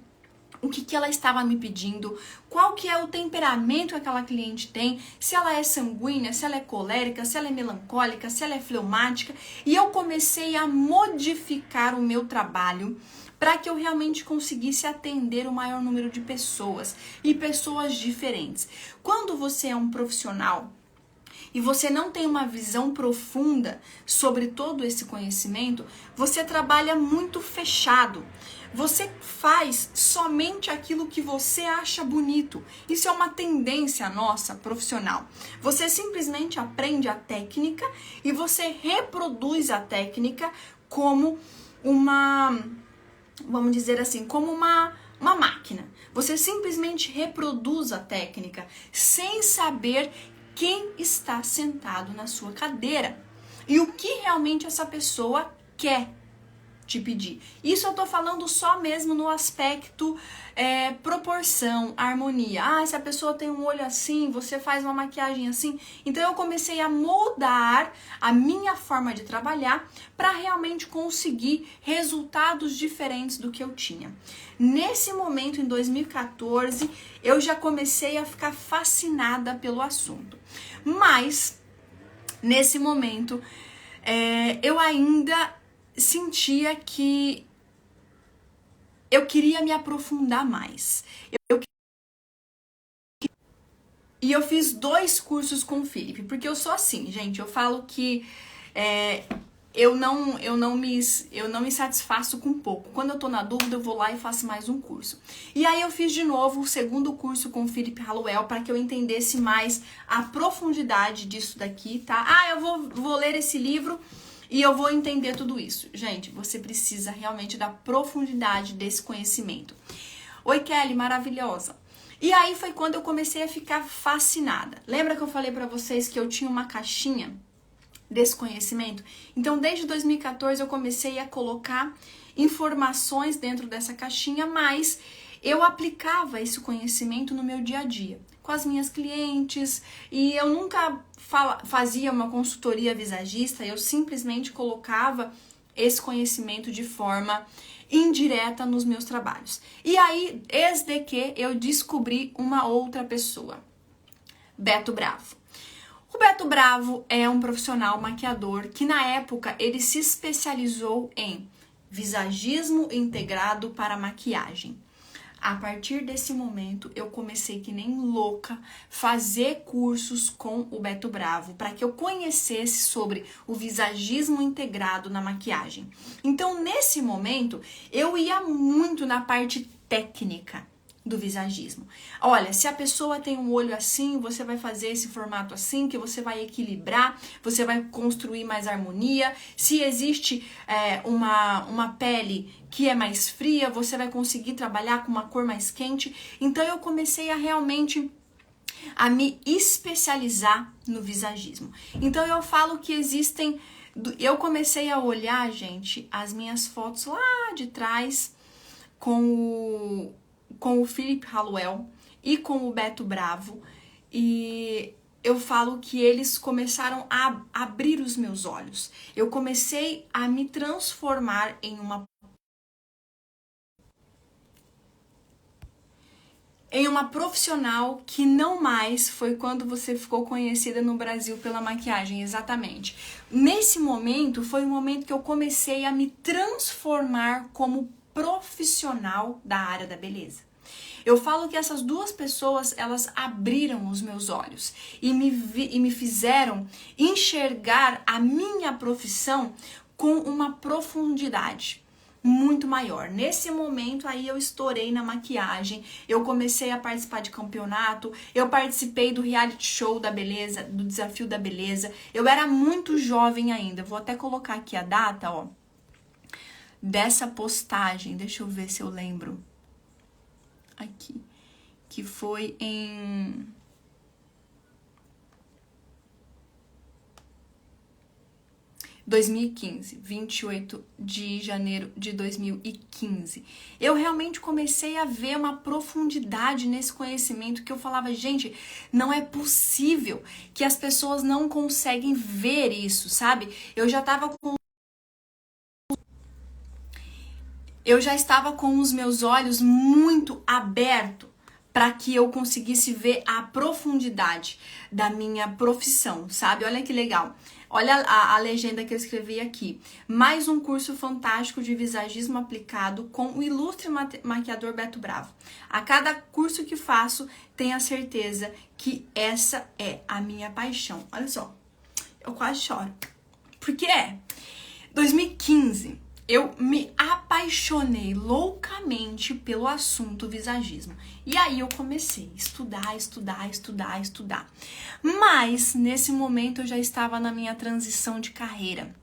o que ela estava me pedindo, qual que é o temperamento que aquela cliente tem, se ela é sanguínea, se ela é colérica, se ela é melancólica, se ela é fleumática. E eu comecei a modificar o meu trabalho para que eu realmente conseguisse atender o maior número de pessoas e pessoas diferentes. Quando você é um profissional e você não tem uma visão profunda sobre todo esse conhecimento, você trabalha muito fechado. Você faz somente aquilo que você acha bonito. Isso é uma tendência nossa profissional. Você simplesmente aprende a técnica e você reproduz a técnica como vamos dizer assim, como uma máquina. Você simplesmente reproduz a técnica sem saber quem está sentado na sua cadeira e o que realmente essa pessoa quer te pedir. Isso eu tô falando só mesmo no aspecto proporção, harmonia. Se a pessoa tem um olho assim, você faz uma maquiagem assim. Então eu comecei a moldar a minha forma de trabalhar para realmente conseguir resultados diferentes do que eu tinha. Nesse momento, em 2014, eu já comecei a ficar fascinada pelo assunto. Mas, nesse momento, eu ainda sentia que eu queria me aprofundar mais. E eu fiz 2 cursos com o Felipe, porque eu sou assim, gente. Eu falo que eu não me satisfaço com pouco. Quando eu tô na dúvida, eu vou lá e faço mais um curso. E aí eu fiz de novo o segundo curso com o Philip Hallowell para que eu entendesse mais a profundidade disso daqui, tá? Eu vou ler esse livro e eu vou entender tudo isso. Gente, você precisa realmente da profundidade desse conhecimento. Oi, Kelly, maravilhosa. E aí foi quando eu comecei a ficar fascinada. Lembra que eu falei pra vocês que eu tinha uma caixinha desse conhecimento? Então, desde 2014 eu comecei a colocar informações dentro dessa caixinha, mas eu aplicava esse conhecimento no meu dia a dia, com as minhas clientes, e eu nunca fazia uma consultoria visagista, eu simplesmente colocava esse conhecimento de forma indireta nos meus trabalhos. E aí, desde que eu descobri uma outra pessoa, Beto Bravo. O Beto Bravo é um profissional maquiador que na época ele se especializou em Visagismo integrado para maquiagem. A partir desse momento, eu comecei que nem louca fazer cursos com o Beto Bravo para que eu conhecesse sobre o visagismo integrado na maquiagem. Então, nesse momento, eu ia muito na parte técnica do visagismo. Olha, se a pessoa tem um olho assim, você vai fazer esse formato assim, que você vai equilibrar, você vai construir mais harmonia. Se existe uma pele que é mais fria, você vai conseguir trabalhar com uma cor mais quente. Então eu comecei a realmente a me especializar no visagismo. Então eu falo que existem... Eu comecei a olhar, gente, as minhas fotos lá de trás com o Philip Hallowell e com o Beto Bravo, e eu falo que eles começaram a abrir os meus olhos. Eu comecei a me transformar em uma profissional que não mais foi quando você ficou conhecida no Brasil pela maquiagem, exatamente. Nesse momento, foi o momento que eu comecei a me transformar como profissional da área da beleza. Eu falo que essas duas pessoas, elas abriram os meus olhos e me fizeram enxergar a minha profissão com uma profundidade muito maior. Nesse momento aí eu estourei na maquiagem, eu comecei a participar de campeonato, eu participei do reality show da beleza, do desafio da beleza. Eu era muito jovem ainda, vou até colocar aqui a data, ó, dessa postagem, deixa eu ver se eu lembro. Aqui, que foi em 2015, 28 de janeiro de 2015. Eu realmente comecei a ver uma profundidade nesse conhecimento que eu falava, gente, não é possível que as pessoas não conseguem ver isso, sabe? Eu já estava com os meus olhos muito abertos para que eu conseguisse ver a profundidade da minha profissão, sabe? Olha que legal. Olha a legenda que eu escrevi aqui. Mais um curso fantástico de visagismo aplicado com o ilustre maquiador Beto Bravo. A cada curso que faço, tenho a certeza que essa é a minha paixão. Olha só, eu quase choro. Porque 2015... eu me apaixonei loucamente pelo assunto visagismo. E aí eu comecei a estudar. Mas, nesse momento, eu já estava na minha transição de carreira.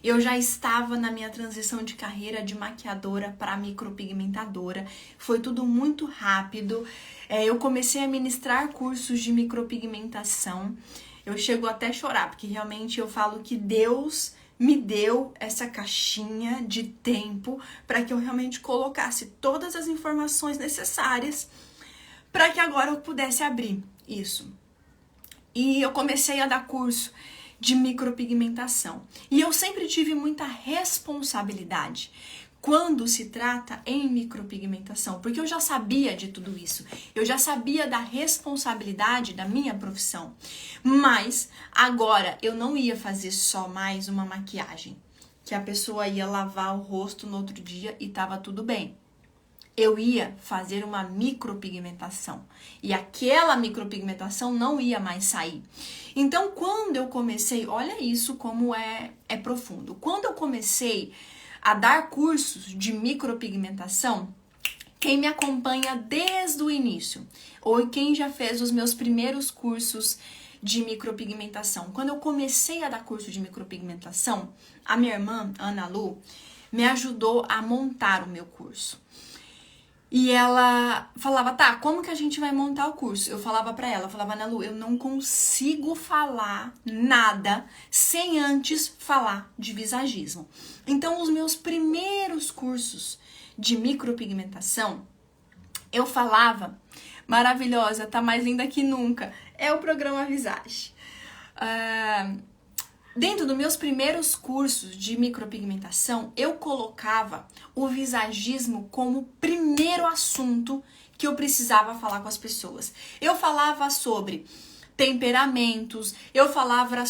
Eu já estava na minha transição de carreira de maquiadora para micropigmentadora. Foi tudo muito rápido. Eu comecei a ministrar cursos de micropigmentação. Eu chego até a chorar, porque realmente eu falo que Deus me deu essa caixinha de tempo para que eu realmente colocasse todas as informações necessárias para que agora eu pudesse abrir isso. E eu comecei a dar curso de micropigmentação. E eu sempre tive muita responsabilidade quando se trata em micropigmentação, porque eu já sabia de tudo isso, eu já sabia da responsabilidade da minha profissão, mas agora eu não ia fazer só mais uma maquiagem, que a pessoa ia lavar o rosto no outro dia e tava tudo bem. Eu ia fazer uma micropigmentação, e aquela micropigmentação não ia mais sair. Então, quando eu comecei, olha isso como é profundo, quando eu comecei a dar cursos de micropigmentação, quem me acompanha desde o início, ou quem já fez os meus primeiros cursos de micropigmentação, quando eu comecei a dar curso de micropigmentação, a minha irmã, Ana Lu, me ajudou a montar o meu curso. E ela falava, tá, como que a gente vai montar o curso? Eu falava pra ela, Ana Lu, eu não consigo falar nada sem antes falar de visagismo. Então, os meus primeiros cursos de micropigmentação, eu falava, maravilhosa, tá mais linda que nunca, é o programa Visage. Dentro dos meus primeiros cursos de micropigmentação, eu colocava o visagismo como primeiro assunto que eu precisava falar com as pessoas. Eu falava sobre temperamentos, eu falava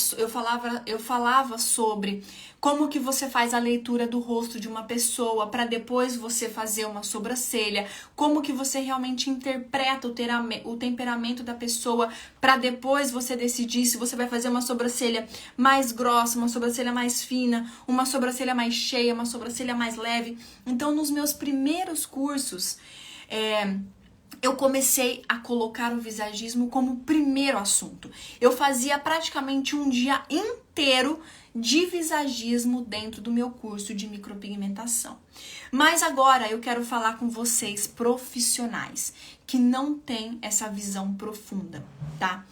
sobre como que você faz a leitura do rosto de uma pessoa para depois você fazer uma sobrancelha, como que você realmente interpreta o temperamento da pessoa para depois você decidir se você vai fazer uma sobrancelha mais grossa, uma sobrancelha mais fina, uma sobrancelha mais cheia, uma sobrancelha mais leve. Então, nos meus primeiros cursos, eu comecei a colocar o visagismo como primeiro assunto. Eu fazia praticamente um dia inteiro de visagismo dentro do meu curso de micropigmentação. Mas agora eu quero falar com vocês profissionais que não têm essa visão profunda, tá?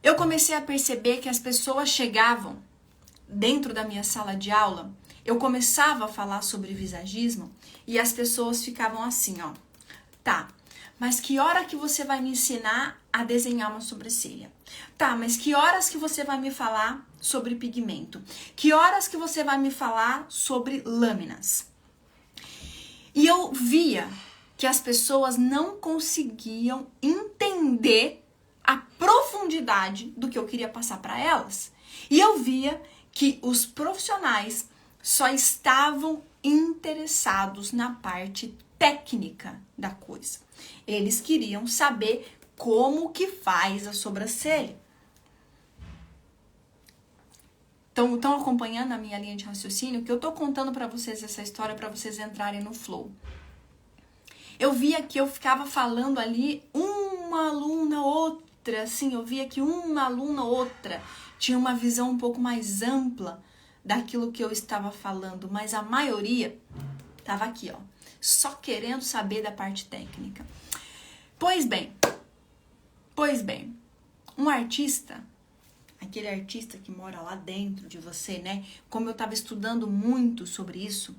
Eu comecei a perceber que as pessoas chegavam dentro da minha sala de aula, eu começava a falar sobre visagismo e as pessoas ficavam assim, ó. Tá, mas que hora que você vai me ensinar a desenhar uma sobrancelha? Tá, mas que horas que você vai me falar sobre pigmento? Que horas que você vai me falar sobre lâminas? E eu via que as pessoas não conseguiam entender a profundidade do que eu queria passar para elas. E eu via que os profissionais só estavam interessados na parte técnica da coisa. Eles queriam saber como que faz a sobrancelha. Estão acompanhando a minha linha de raciocínio? Que eu tô contando para vocês essa história para vocês entrarem no flow. Eu via que eu ficava falando ali uma aluna, outra, assim, eu via que uma aluna, outra tinha uma visão um pouco mais ampla daquilo que eu estava falando, mas a maioria tava aqui, ó, só querendo saber da parte técnica. Pois bem, um artista, aquele artista que mora lá dentro de você, né? Como eu estava estudando muito sobre isso,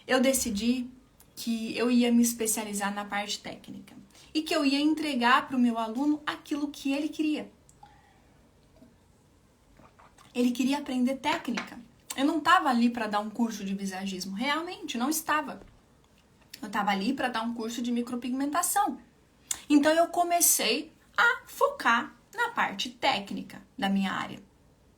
eu decidi que eu ia me especializar na parte técnica e que eu ia entregar para o meu aluno aquilo que ele queria. Ele queria aprender técnica. Eu não estava ali para dar um curso de visagismo, realmente não estava. Eu estava ali para dar um curso de micropigmentação. Então eu comecei a focar na parte técnica da minha área,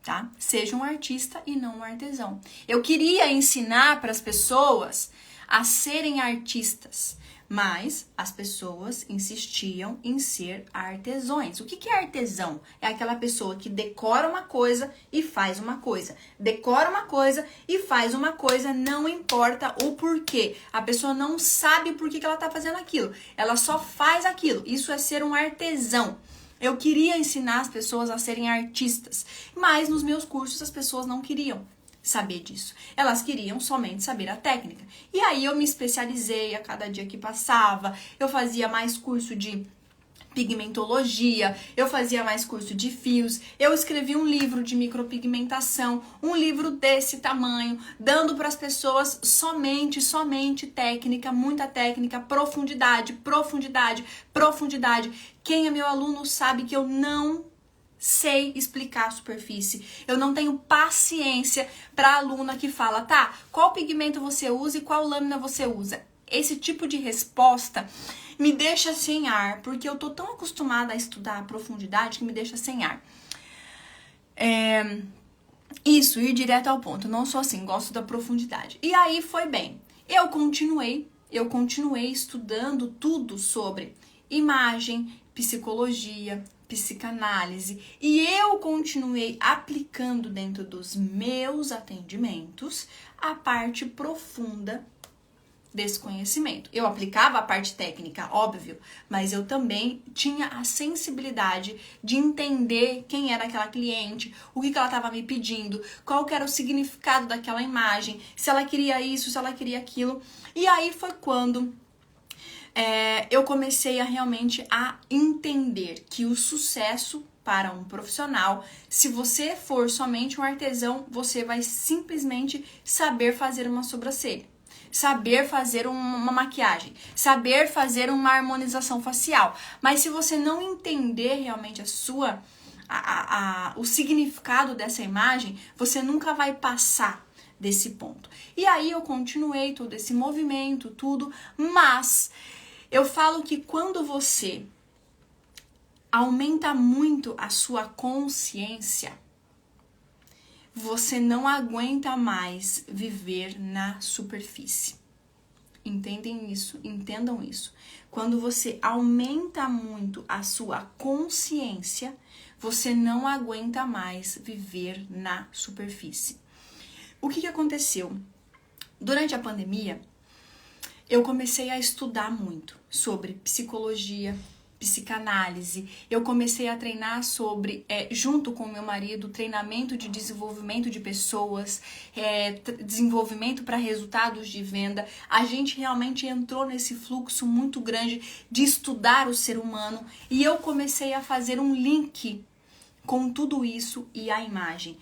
tá? Seja um artista e não um artesão. Eu queria ensinar para as pessoas a serem artistas, mas as pessoas insistiam em ser artesões. O que é artesão? É aquela pessoa que decora uma coisa e faz uma coisa. Decora uma coisa e faz uma coisa, não importa o porquê. A pessoa não sabe por que ela está fazendo aquilo. Ela só faz aquilo. Isso é ser um artesão. Eu queria ensinar as pessoas a serem artistas, mas nos meus cursos as pessoas não queriam saber disso. Elas queriam somente saber a técnica. E aí eu me especializei a cada dia que passava. Eu fazia mais curso de pigmentologia, eu fazia mais curso de fios, eu escrevi um livro de micropigmentação, um livro desse tamanho, dando para as pessoas somente técnica, muita técnica, profundidade. Quem é meu aluno sabe que eu não sei explicar a superfície. Eu não tenho paciência para aluna que fala, tá, qual pigmento você usa e qual lâmina você usa? Esse tipo de resposta me deixa sem ar, porque eu tô tão acostumada a estudar a profundidade que me deixa sem ar. Isso, ir direto ao ponto. Não sou assim, gosto da profundidade. E aí foi bem. Eu continuei estudando tudo sobre imagem, psicologia, psicanálise, e eu continuei aplicando dentro dos meus atendimentos a parte profunda desse conhecimento. Eu aplicava a parte técnica, óbvio, mas eu também tinha a sensibilidade de entender quem era aquela cliente, o que ela estava me pedindo, qual que era o significado daquela imagem, se ela queria isso, se ela queria aquilo. E aí foi quando eu comecei a realmente a entender que o sucesso para um profissional, se você for somente um artesão, você vai simplesmente saber fazer uma sobrancelha, saber fazer uma maquiagem, saber fazer uma harmonização facial. Mas se você não entender realmente o significado dessa imagem, você nunca vai passar desse ponto. E aí eu continuei todo esse movimento, tudo, mas eu falo que quando você aumenta muito a sua consciência, você não aguenta mais viver na superfície. Entendam isso. Quando você aumenta muito a sua consciência, você não aguenta mais viver na superfície. O que aconteceu? Durante a pandemia, eu comecei a estudar muito sobre psicologia, psicanálise. Eu comecei a treinar sobre, junto com meu marido, treinamento de desenvolvimento de pessoas, desenvolvimento para resultados de venda. A gente realmente entrou nesse fluxo muito grande de estudar o ser humano e eu comecei a fazer um link com tudo isso e a imagem.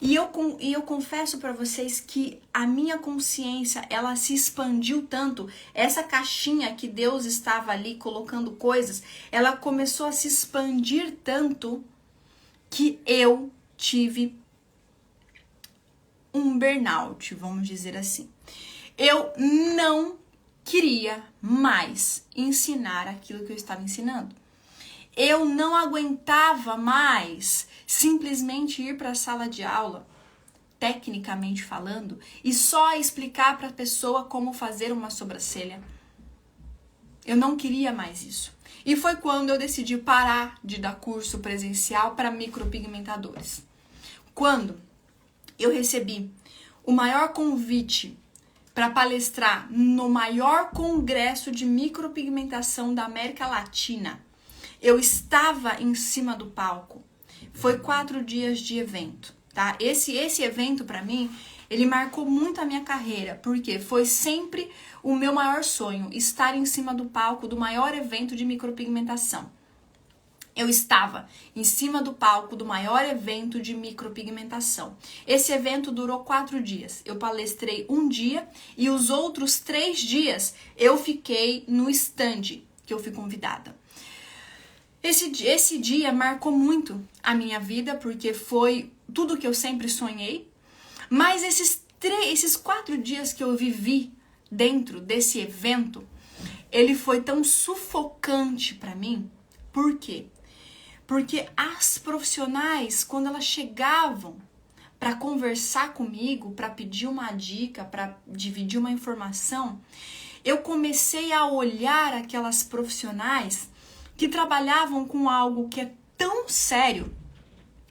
E eu confesso para vocês que a minha consciência, ela se expandiu tanto, essa caixinha que Deus estava ali colocando coisas, ela começou a se expandir tanto que eu tive um burnout, vamos dizer assim. Eu não queria mais ensinar aquilo que eu estava ensinando. Eu não aguentava mais simplesmente ir para a sala de aula, tecnicamente falando, e só explicar para a pessoa como fazer uma sobrancelha. Eu não queria mais isso. E foi quando eu decidi parar de dar curso presencial para micropigmentadores. Quando eu recebi o maior convite para palestrar no maior congresso de micropigmentação da América Latina, eu estava em cima do palco. Foi 4 dias de evento, tá? Esse evento, para mim, ele marcou muito a minha carreira, porque foi sempre o meu maior sonho, estar em cima do palco do maior evento de micropigmentação. Eu estava em cima do palco do maior evento de micropigmentação. Esse evento durou 4 dias. Eu palestrei um dia e os outros 3 dias eu fiquei no stand que eu fui convidada. Esse dia marcou muito a minha vida, porque foi tudo que eu sempre sonhei. Mas esses 4 dias que eu vivi dentro desse evento, ele foi tão sufocante para mim. Por quê? Porque as profissionais, quando elas chegavam para conversar comigo, para pedir uma dica, para dividir uma informação, eu comecei a olhar aquelas profissionais que trabalhavam com algo que é tão sério.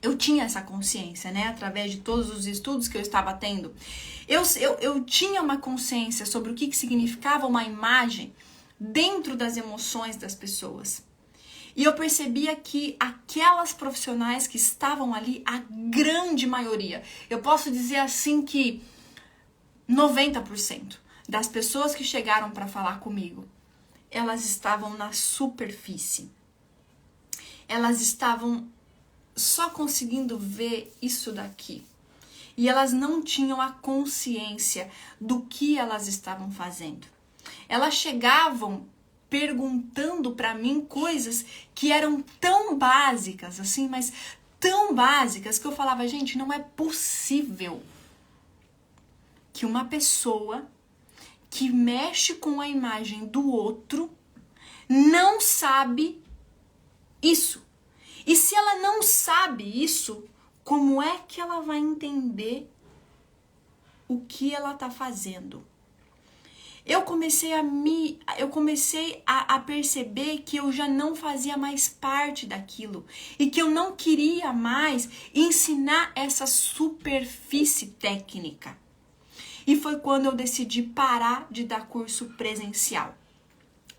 Eu tinha essa consciência, né? Através de todos os estudos que eu estava tendo. Eu tinha uma consciência sobre o que significava uma imagem dentro das emoções das pessoas. E eu percebia que aquelas profissionais que estavam ali, a grande maioria, eu posso dizer assim que 90% das pessoas que chegaram para falar comigo, elas estavam na superfície. Elas estavam só conseguindo ver isso daqui. E elas não tinham a consciência do que elas estavam fazendo. Elas chegavam perguntando para mim coisas que eram tão básicas, assim, mas tão básicas, que eu falava, gente, não é possível que uma pessoa que mexe com a imagem do outro não sabe isso. E se ela não sabe isso, como é que ela vai entender o que ela está fazendo? Eu comecei a perceber que eu já não fazia mais parte daquilo e que eu não queria mais ensinar essa superfície técnica. E foi quando eu decidi parar de dar curso presencial.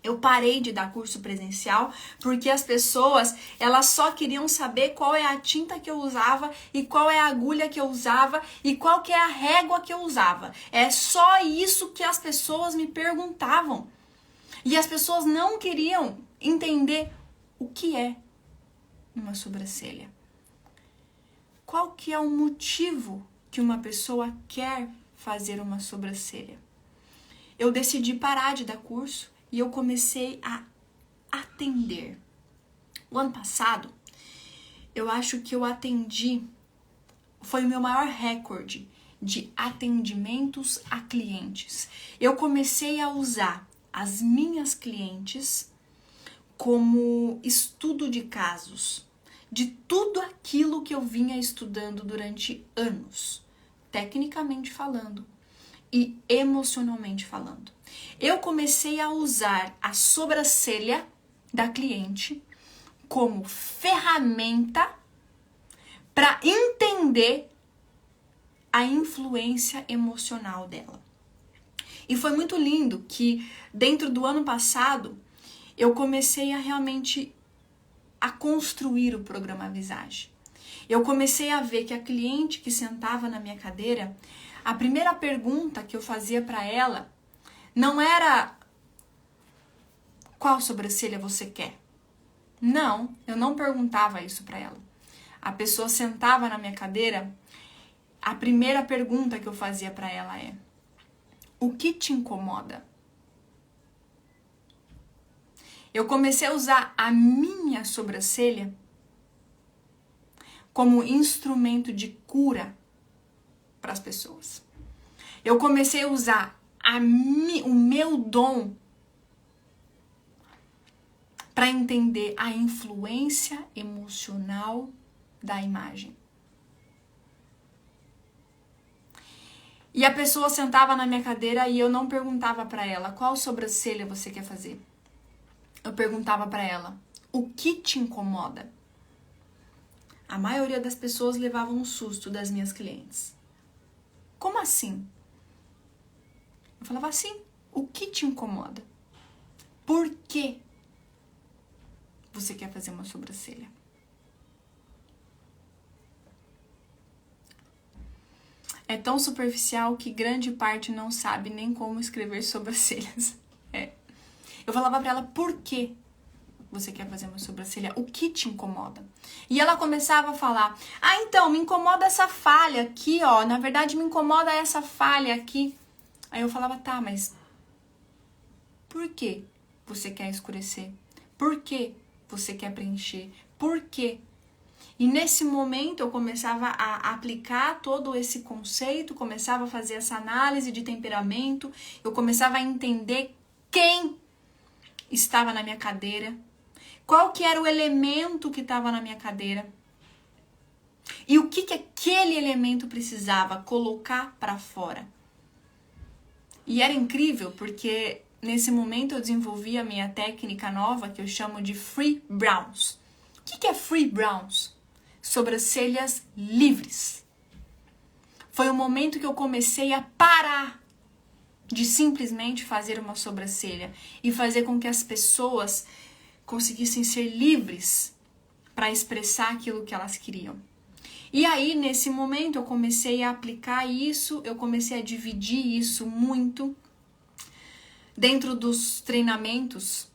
Eu parei de dar curso presencial porque as pessoas, elas só queriam saber qual é a tinta que eu usava e qual é a agulha que eu usava e qual que é a régua que eu usava. É só isso que as pessoas me perguntavam. E as pessoas não queriam entender o que é uma sobrancelha. Qual que é o motivo que uma pessoa quer fazer uma sobrancelha? Eu decidi parar de dar curso. E eu comecei a atender. O ano passado, eu acho que eu atendi, foi o meu maior recorde de atendimentos a clientes. Eu comecei a usar as minhas clientes como estudo de casos, de tudo aquilo que eu vinha estudando durante anos, tecnicamente falando e emocionalmente falando. Eu comecei a usar a sobrancelha da cliente como ferramenta para entender a influência emocional dela. E foi muito lindo que dentro do ano passado eu comecei a realmente a construir o programa Visage. Eu comecei a ver que a cliente que sentava na minha cadeira, a primeira pergunta que eu fazia para ela não era qual sobrancelha você quer. Não, eu não perguntava isso para ela. A pessoa sentava na minha cadeira, a primeira pergunta que eu fazia para ela é: o que te incomoda? Eu comecei a usar a minha sobrancelha como instrumento de cura para as pessoas. Eu comecei a usar o meu dom para entender a influência emocional da imagem. E a pessoa sentava na minha cadeira e eu não perguntava para ela qual sobrancelha você quer fazer. Eu perguntava para ela: o que te incomoda? A maioria das pessoas levava um susto das minhas clientes. Como assim? Eu falava assim: o que te incomoda? Por que você quer fazer uma sobrancelha? É tão superficial que grande parte não sabe nem como escrever sobrancelhas. Eu falava pra ela: por que você quer fazer uma sobrancelha? O que te incomoda? E ela começava a falar: ah, então, me incomoda essa falha aqui, ó. Na verdade, me incomoda essa falha aqui. Aí eu falava: tá, mas por que você quer escurecer? Por que você quer preencher? Por quê? E nesse momento eu começava a aplicar todo esse conceito, começava a fazer essa análise de temperamento, eu começava a entender quem estava na minha cadeira, qual que era o elemento que estava na minha cadeira e o que aquele elemento precisava colocar para fora. E era incrível porque nesse momento eu desenvolvi a minha técnica nova que eu chamo de Free Browns. O que é Free Browns? Sobrancelhas livres. Foi o momento que eu comecei a parar de simplesmente fazer uma sobrancelha e fazer com que as pessoas conseguissem ser livres para expressar aquilo que elas queriam. E aí, nesse momento, eu comecei a aplicar isso, eu comecei a dividir isso muito dentro dos treinamentos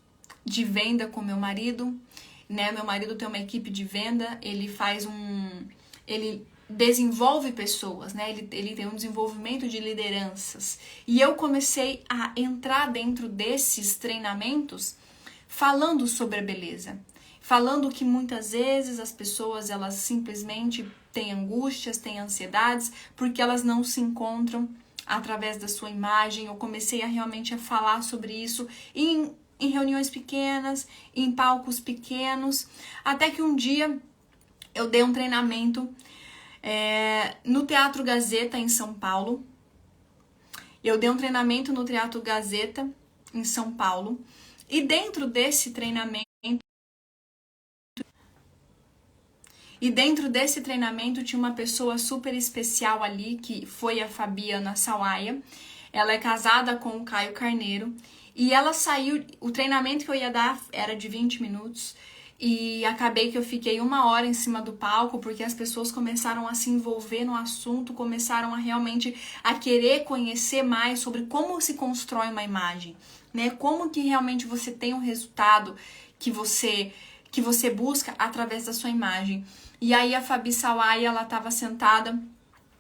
de venda com meu marido, né? Meu marido tem uma equipe de venda, ele desenvolve pessoas, né? Ele tem um desenvolvimento de lideranças. E eu comecei a entrar dentro desses treinamentos falando sobre a beleza. Falando que muitas vezes as pessoas, elas simplesmente têm angústias, têm ansiedades, porque elas não se encontram através da sua imagem. Eu comecei a realmente a falar sobre isso em reuniões pequenas, em palcos pequenos, até que um dia eu dei um treinamento no Teatro Gazeta, em São Paulo. Eu dei um treinamento no Teatro Gazeta, em São Paulo, e dentro desse treinamento tinha uma pessoa super especial ali, que foi a Fabiana Sawaia. Ela é casada com o Caio Carneiro. E ela saiu, o treinamento que eu ia dar era de 20 minutos. E acabei que eu fiquei 1 hora em cima do palco, porque as pessoas começaram a se envolver no assunto, começaram a realmente a querer conhecer mais sobre como se constrói uma imagem, né? Como que realmente você tem um resultado que você busca através da sua imagem. E aí a Fabi Sawaia, ela estava sentada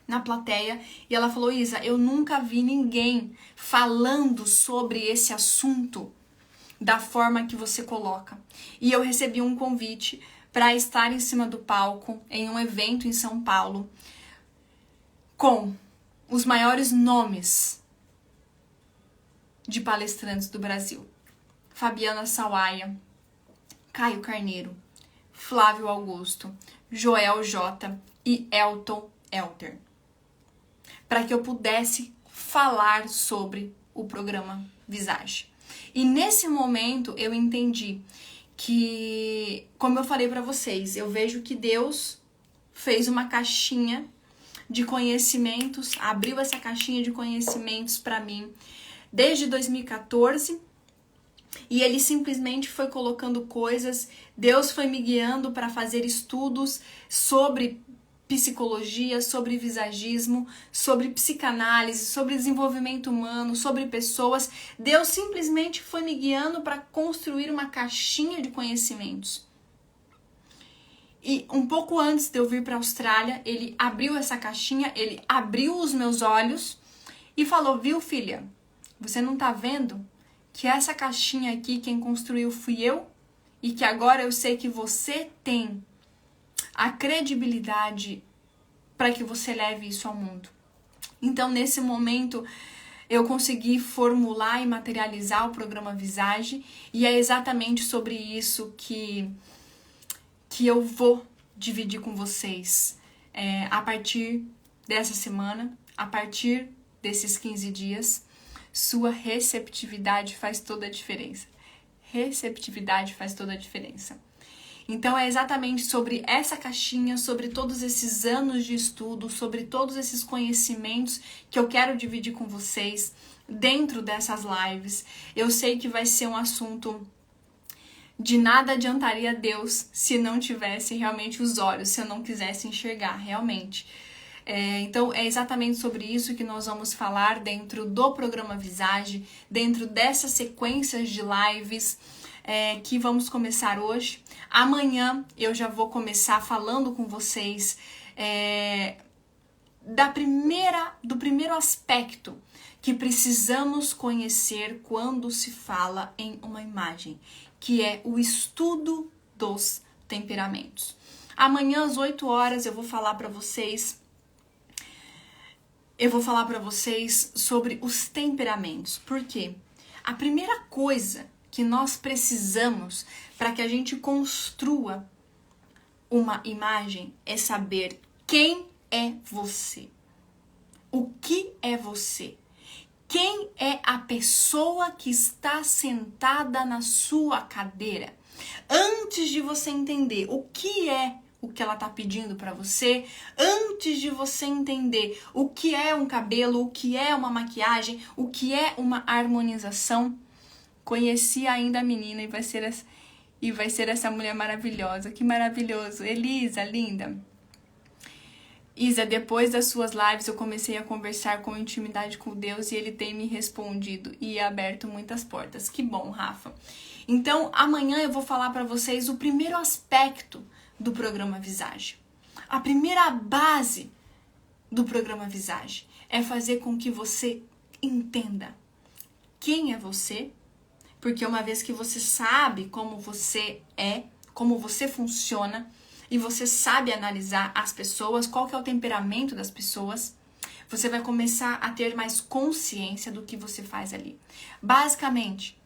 na plateia e ela falou: Isa, eu nunca vi ninguém falando sobre esse assunto da forma que você coloca. E eu recebi um convite para estar em cima do palco em um evento em São Paulo com os maiores nomes de palestrantes do Brasil. Fabiana Sawaia, Caio Carneiro, Flávio Augusto, Joel J. e Elton Elter, para que eu pudesse falar sobre o programa Visage. E nesse momento eu entendi que, como eu falei para vocês, eu vejo que Deus fez uma caixinha de conhecimentos, abriu essa caixinha de conhecimentos para mim desde 2014, e ele simplesmente foi colocando coisas, Deus foi me guiando para fazer estudos sobre psicologia, sobre visagismo, sobre psicanálise, sobre desenvolvimento humano, sobre pessoas. Deus simplesmente foi me guiando para construir uma caixinha de conhecimentos. E um pouco antes de eu vir para a Austrália, ele abriu essa caixinha, ele abriu os meus olhos e falou: viu, filha, você não tá vendo que essa caixinha aqui, quem construiu fui eu? E que agora eu sei que você tem a credibilidade para que você leve isso ao mundo. Então, nesse momento, eu consegui formular e materializar o programa Visage, e é exatamente sobre isso que eu vou dividir com vocês a partir dessa semana, a partir desses 15 dias. Sua receptividade faz toda a diferença. Receptividade faz toda a diferença. Então é exatamente sobre essa caixinha, sobre todos esses anos de estudo, sobre todos esses conhecimentos que eu quero dividir com vocês dentro dessas lives. Eu sei que vai ser um assunto de nada adiantaria a Deus se não tivesse realmente os olhos, se eu não quisesse enxergar realmente. Então é exatamente sobre isso que nós vamos falar dentro do programa Visage, dentro dessas sequências de lives que vamos começar hoje. Amanhã eu já vou começar falando com vocês do primeiro aspecto que precisamos conhecer quando se fala em uma imagem, que é o estudo dos temperamentos. Amanhã às 8 horas eu vou falar para vocês sobre os temperamentos. Por quê? A primeira coisa que nós precisamos para que a gente construa uma imagem é saber quem é você. O que é você? Quem é a pessoa que está sentada na sua cadeira? Antes de você entender o que é o que ela está pedindo para você, antes de você entender o que é um cabelo, o que é uma maquiagem, o que é uma harmonização, conheci ainda a menina e vai ser essa mulher maravilhosa. Que maravilhoso. Elisa, linda. Isa, depois das suas lives eu comecei a conversar com intimidade com Deus e Ele tem me respondido e aberto muitas portas. Que bom, Rafa. Então, amanhã eu vou falar para vocês o primeiro aspecto do programa Visage. A primeira base do programa Visage é fazer com que você entenda quem é você, porque uma vez que você sabe como você é, como você funciona, e você sabe analisar as pessoas, qual que é o temperamento das pessoas, você vai começar a ter mais consciência do que você faz ali. Basicamente,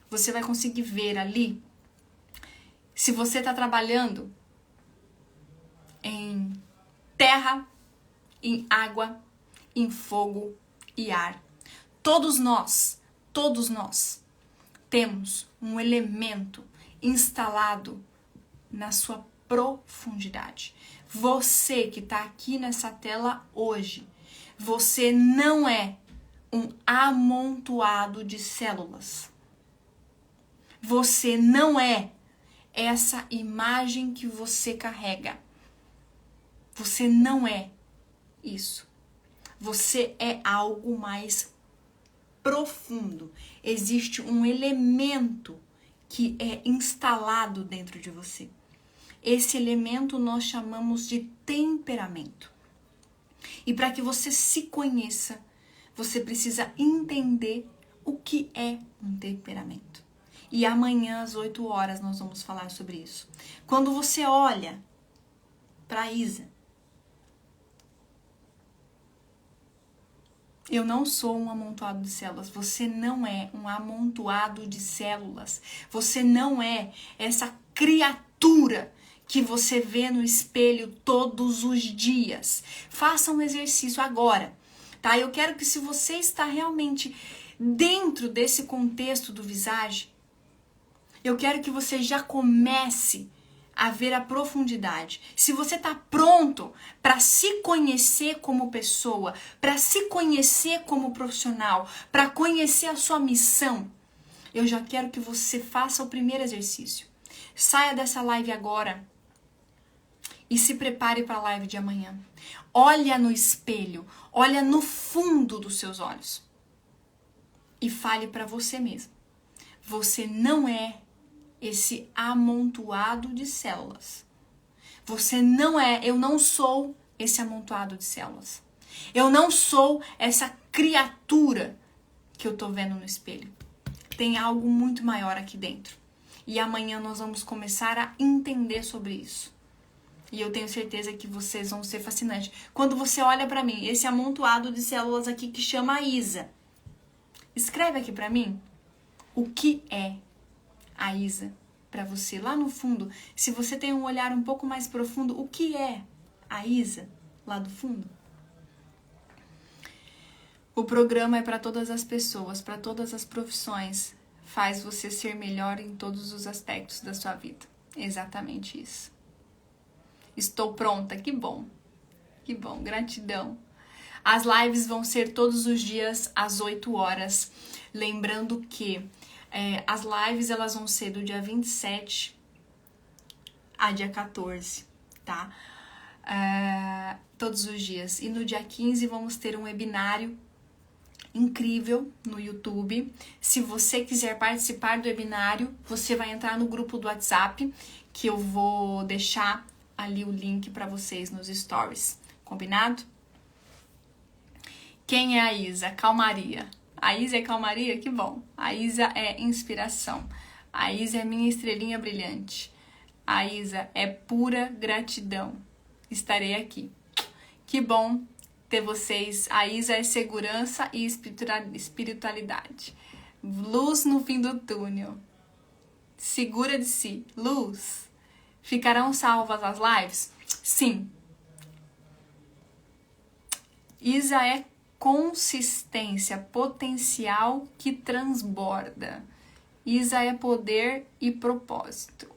você vai conseguir ver ali se você está trabalhando em terra, em água, em fogo e ar. Todos nós temos um elemento instalado na sua profundidade. Você que está aqui nessa tela hoje, você não é um amontoado de células. Você não é essa imagem que você carrega. Você não é isso. Você é algo mais profundo. Existe um elemento que é instalado dentro de você. Esse elemento nós chamamos de temperamento. E para que você se conheça, você precisa entender o que é um temperamento. E amanhã às 8 horas nós vamos falar sobre isso. Quando você olha para Isa, Eu não sou um amontoado de células. Você não é um amontoado de células. Você não é essa criatura que você vê no espelho todos os dias. Faça um exercício agora, tá? Eu quero que, se você está realmente dentro desse contexto do Visage, eu quero que você já comece a ver a profundidade. Se você está pronto para se conhecer como pessoa, para se conhecer como profissional, para conhecer a sua missão, eu já quero que você faça o primeiro exercício. Saia dessa live agora e se prepare para a live de amanhã. Olha no espelho, olha no fundo dos seus olhos e fale para você mesmo. Você não é esse amontoado de células. Você não é, eu não sou esse amontoado de células. Eu não sou essa criatura que eu tô vendo no espelho. Tem algo muito maior aqui dentro. E amanhã nós vamos começar a entender sobre isso. E eu tenho certeza que vocês vão ser fascinantes. Quando você olha pra mim, esse amontoado de células aqui que chama Isa. Escreve aqui pra mim o que é a Isa para você. Lá no fundo, se você tem um olhar um pouco mais profundo, o que é a Isa lá do fundo? O programa é para todas as pessoas, para todas as profissões. Faz você ser melhor em todos os aspectos da sua vida. Exatamente isso. Estou pronta, que bom. Que bom, gratidão. As lives vão ser todos os dias às 8 horas. Lembrando que as lives elas vão ser do dia 27 a dia 14, tá? Todos os dias. E no dia 15 vamos ter um webinário incrível no YouTube. Se você quiser participar do webinário, você vai entrar no grupo do WhatsApp, que eu vou deixar ali o link para vocês nos stories. Combinado? Quem é a Isa? Calmaria. A Isa é calmaria? Que bom. A Isa é inspiração. A Isa é minha estrelinha brilhante. A Isa é pura gratidão. Estarei aqui. Que bom ter vocês. A Isa é segurança e espiritualidade. Luz no fim do túnel. Segura de si. Luz. Ficarão salvas as lives? Sim. Isa é consistência, potencial que transborda. Isa é poder e propósito.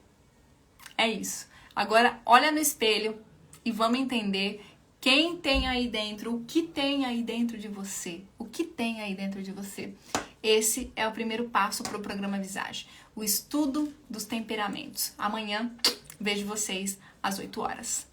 É isso. Agora, olha no espelho e vamos entender quem tem aí dentro, o que tem aí dentro de você. O que tem aí dentro de você. Esse é o primeiro passo para o programa Visage. O estudo dos temperamentos. Amanhã, vejo vocês às 8 horas.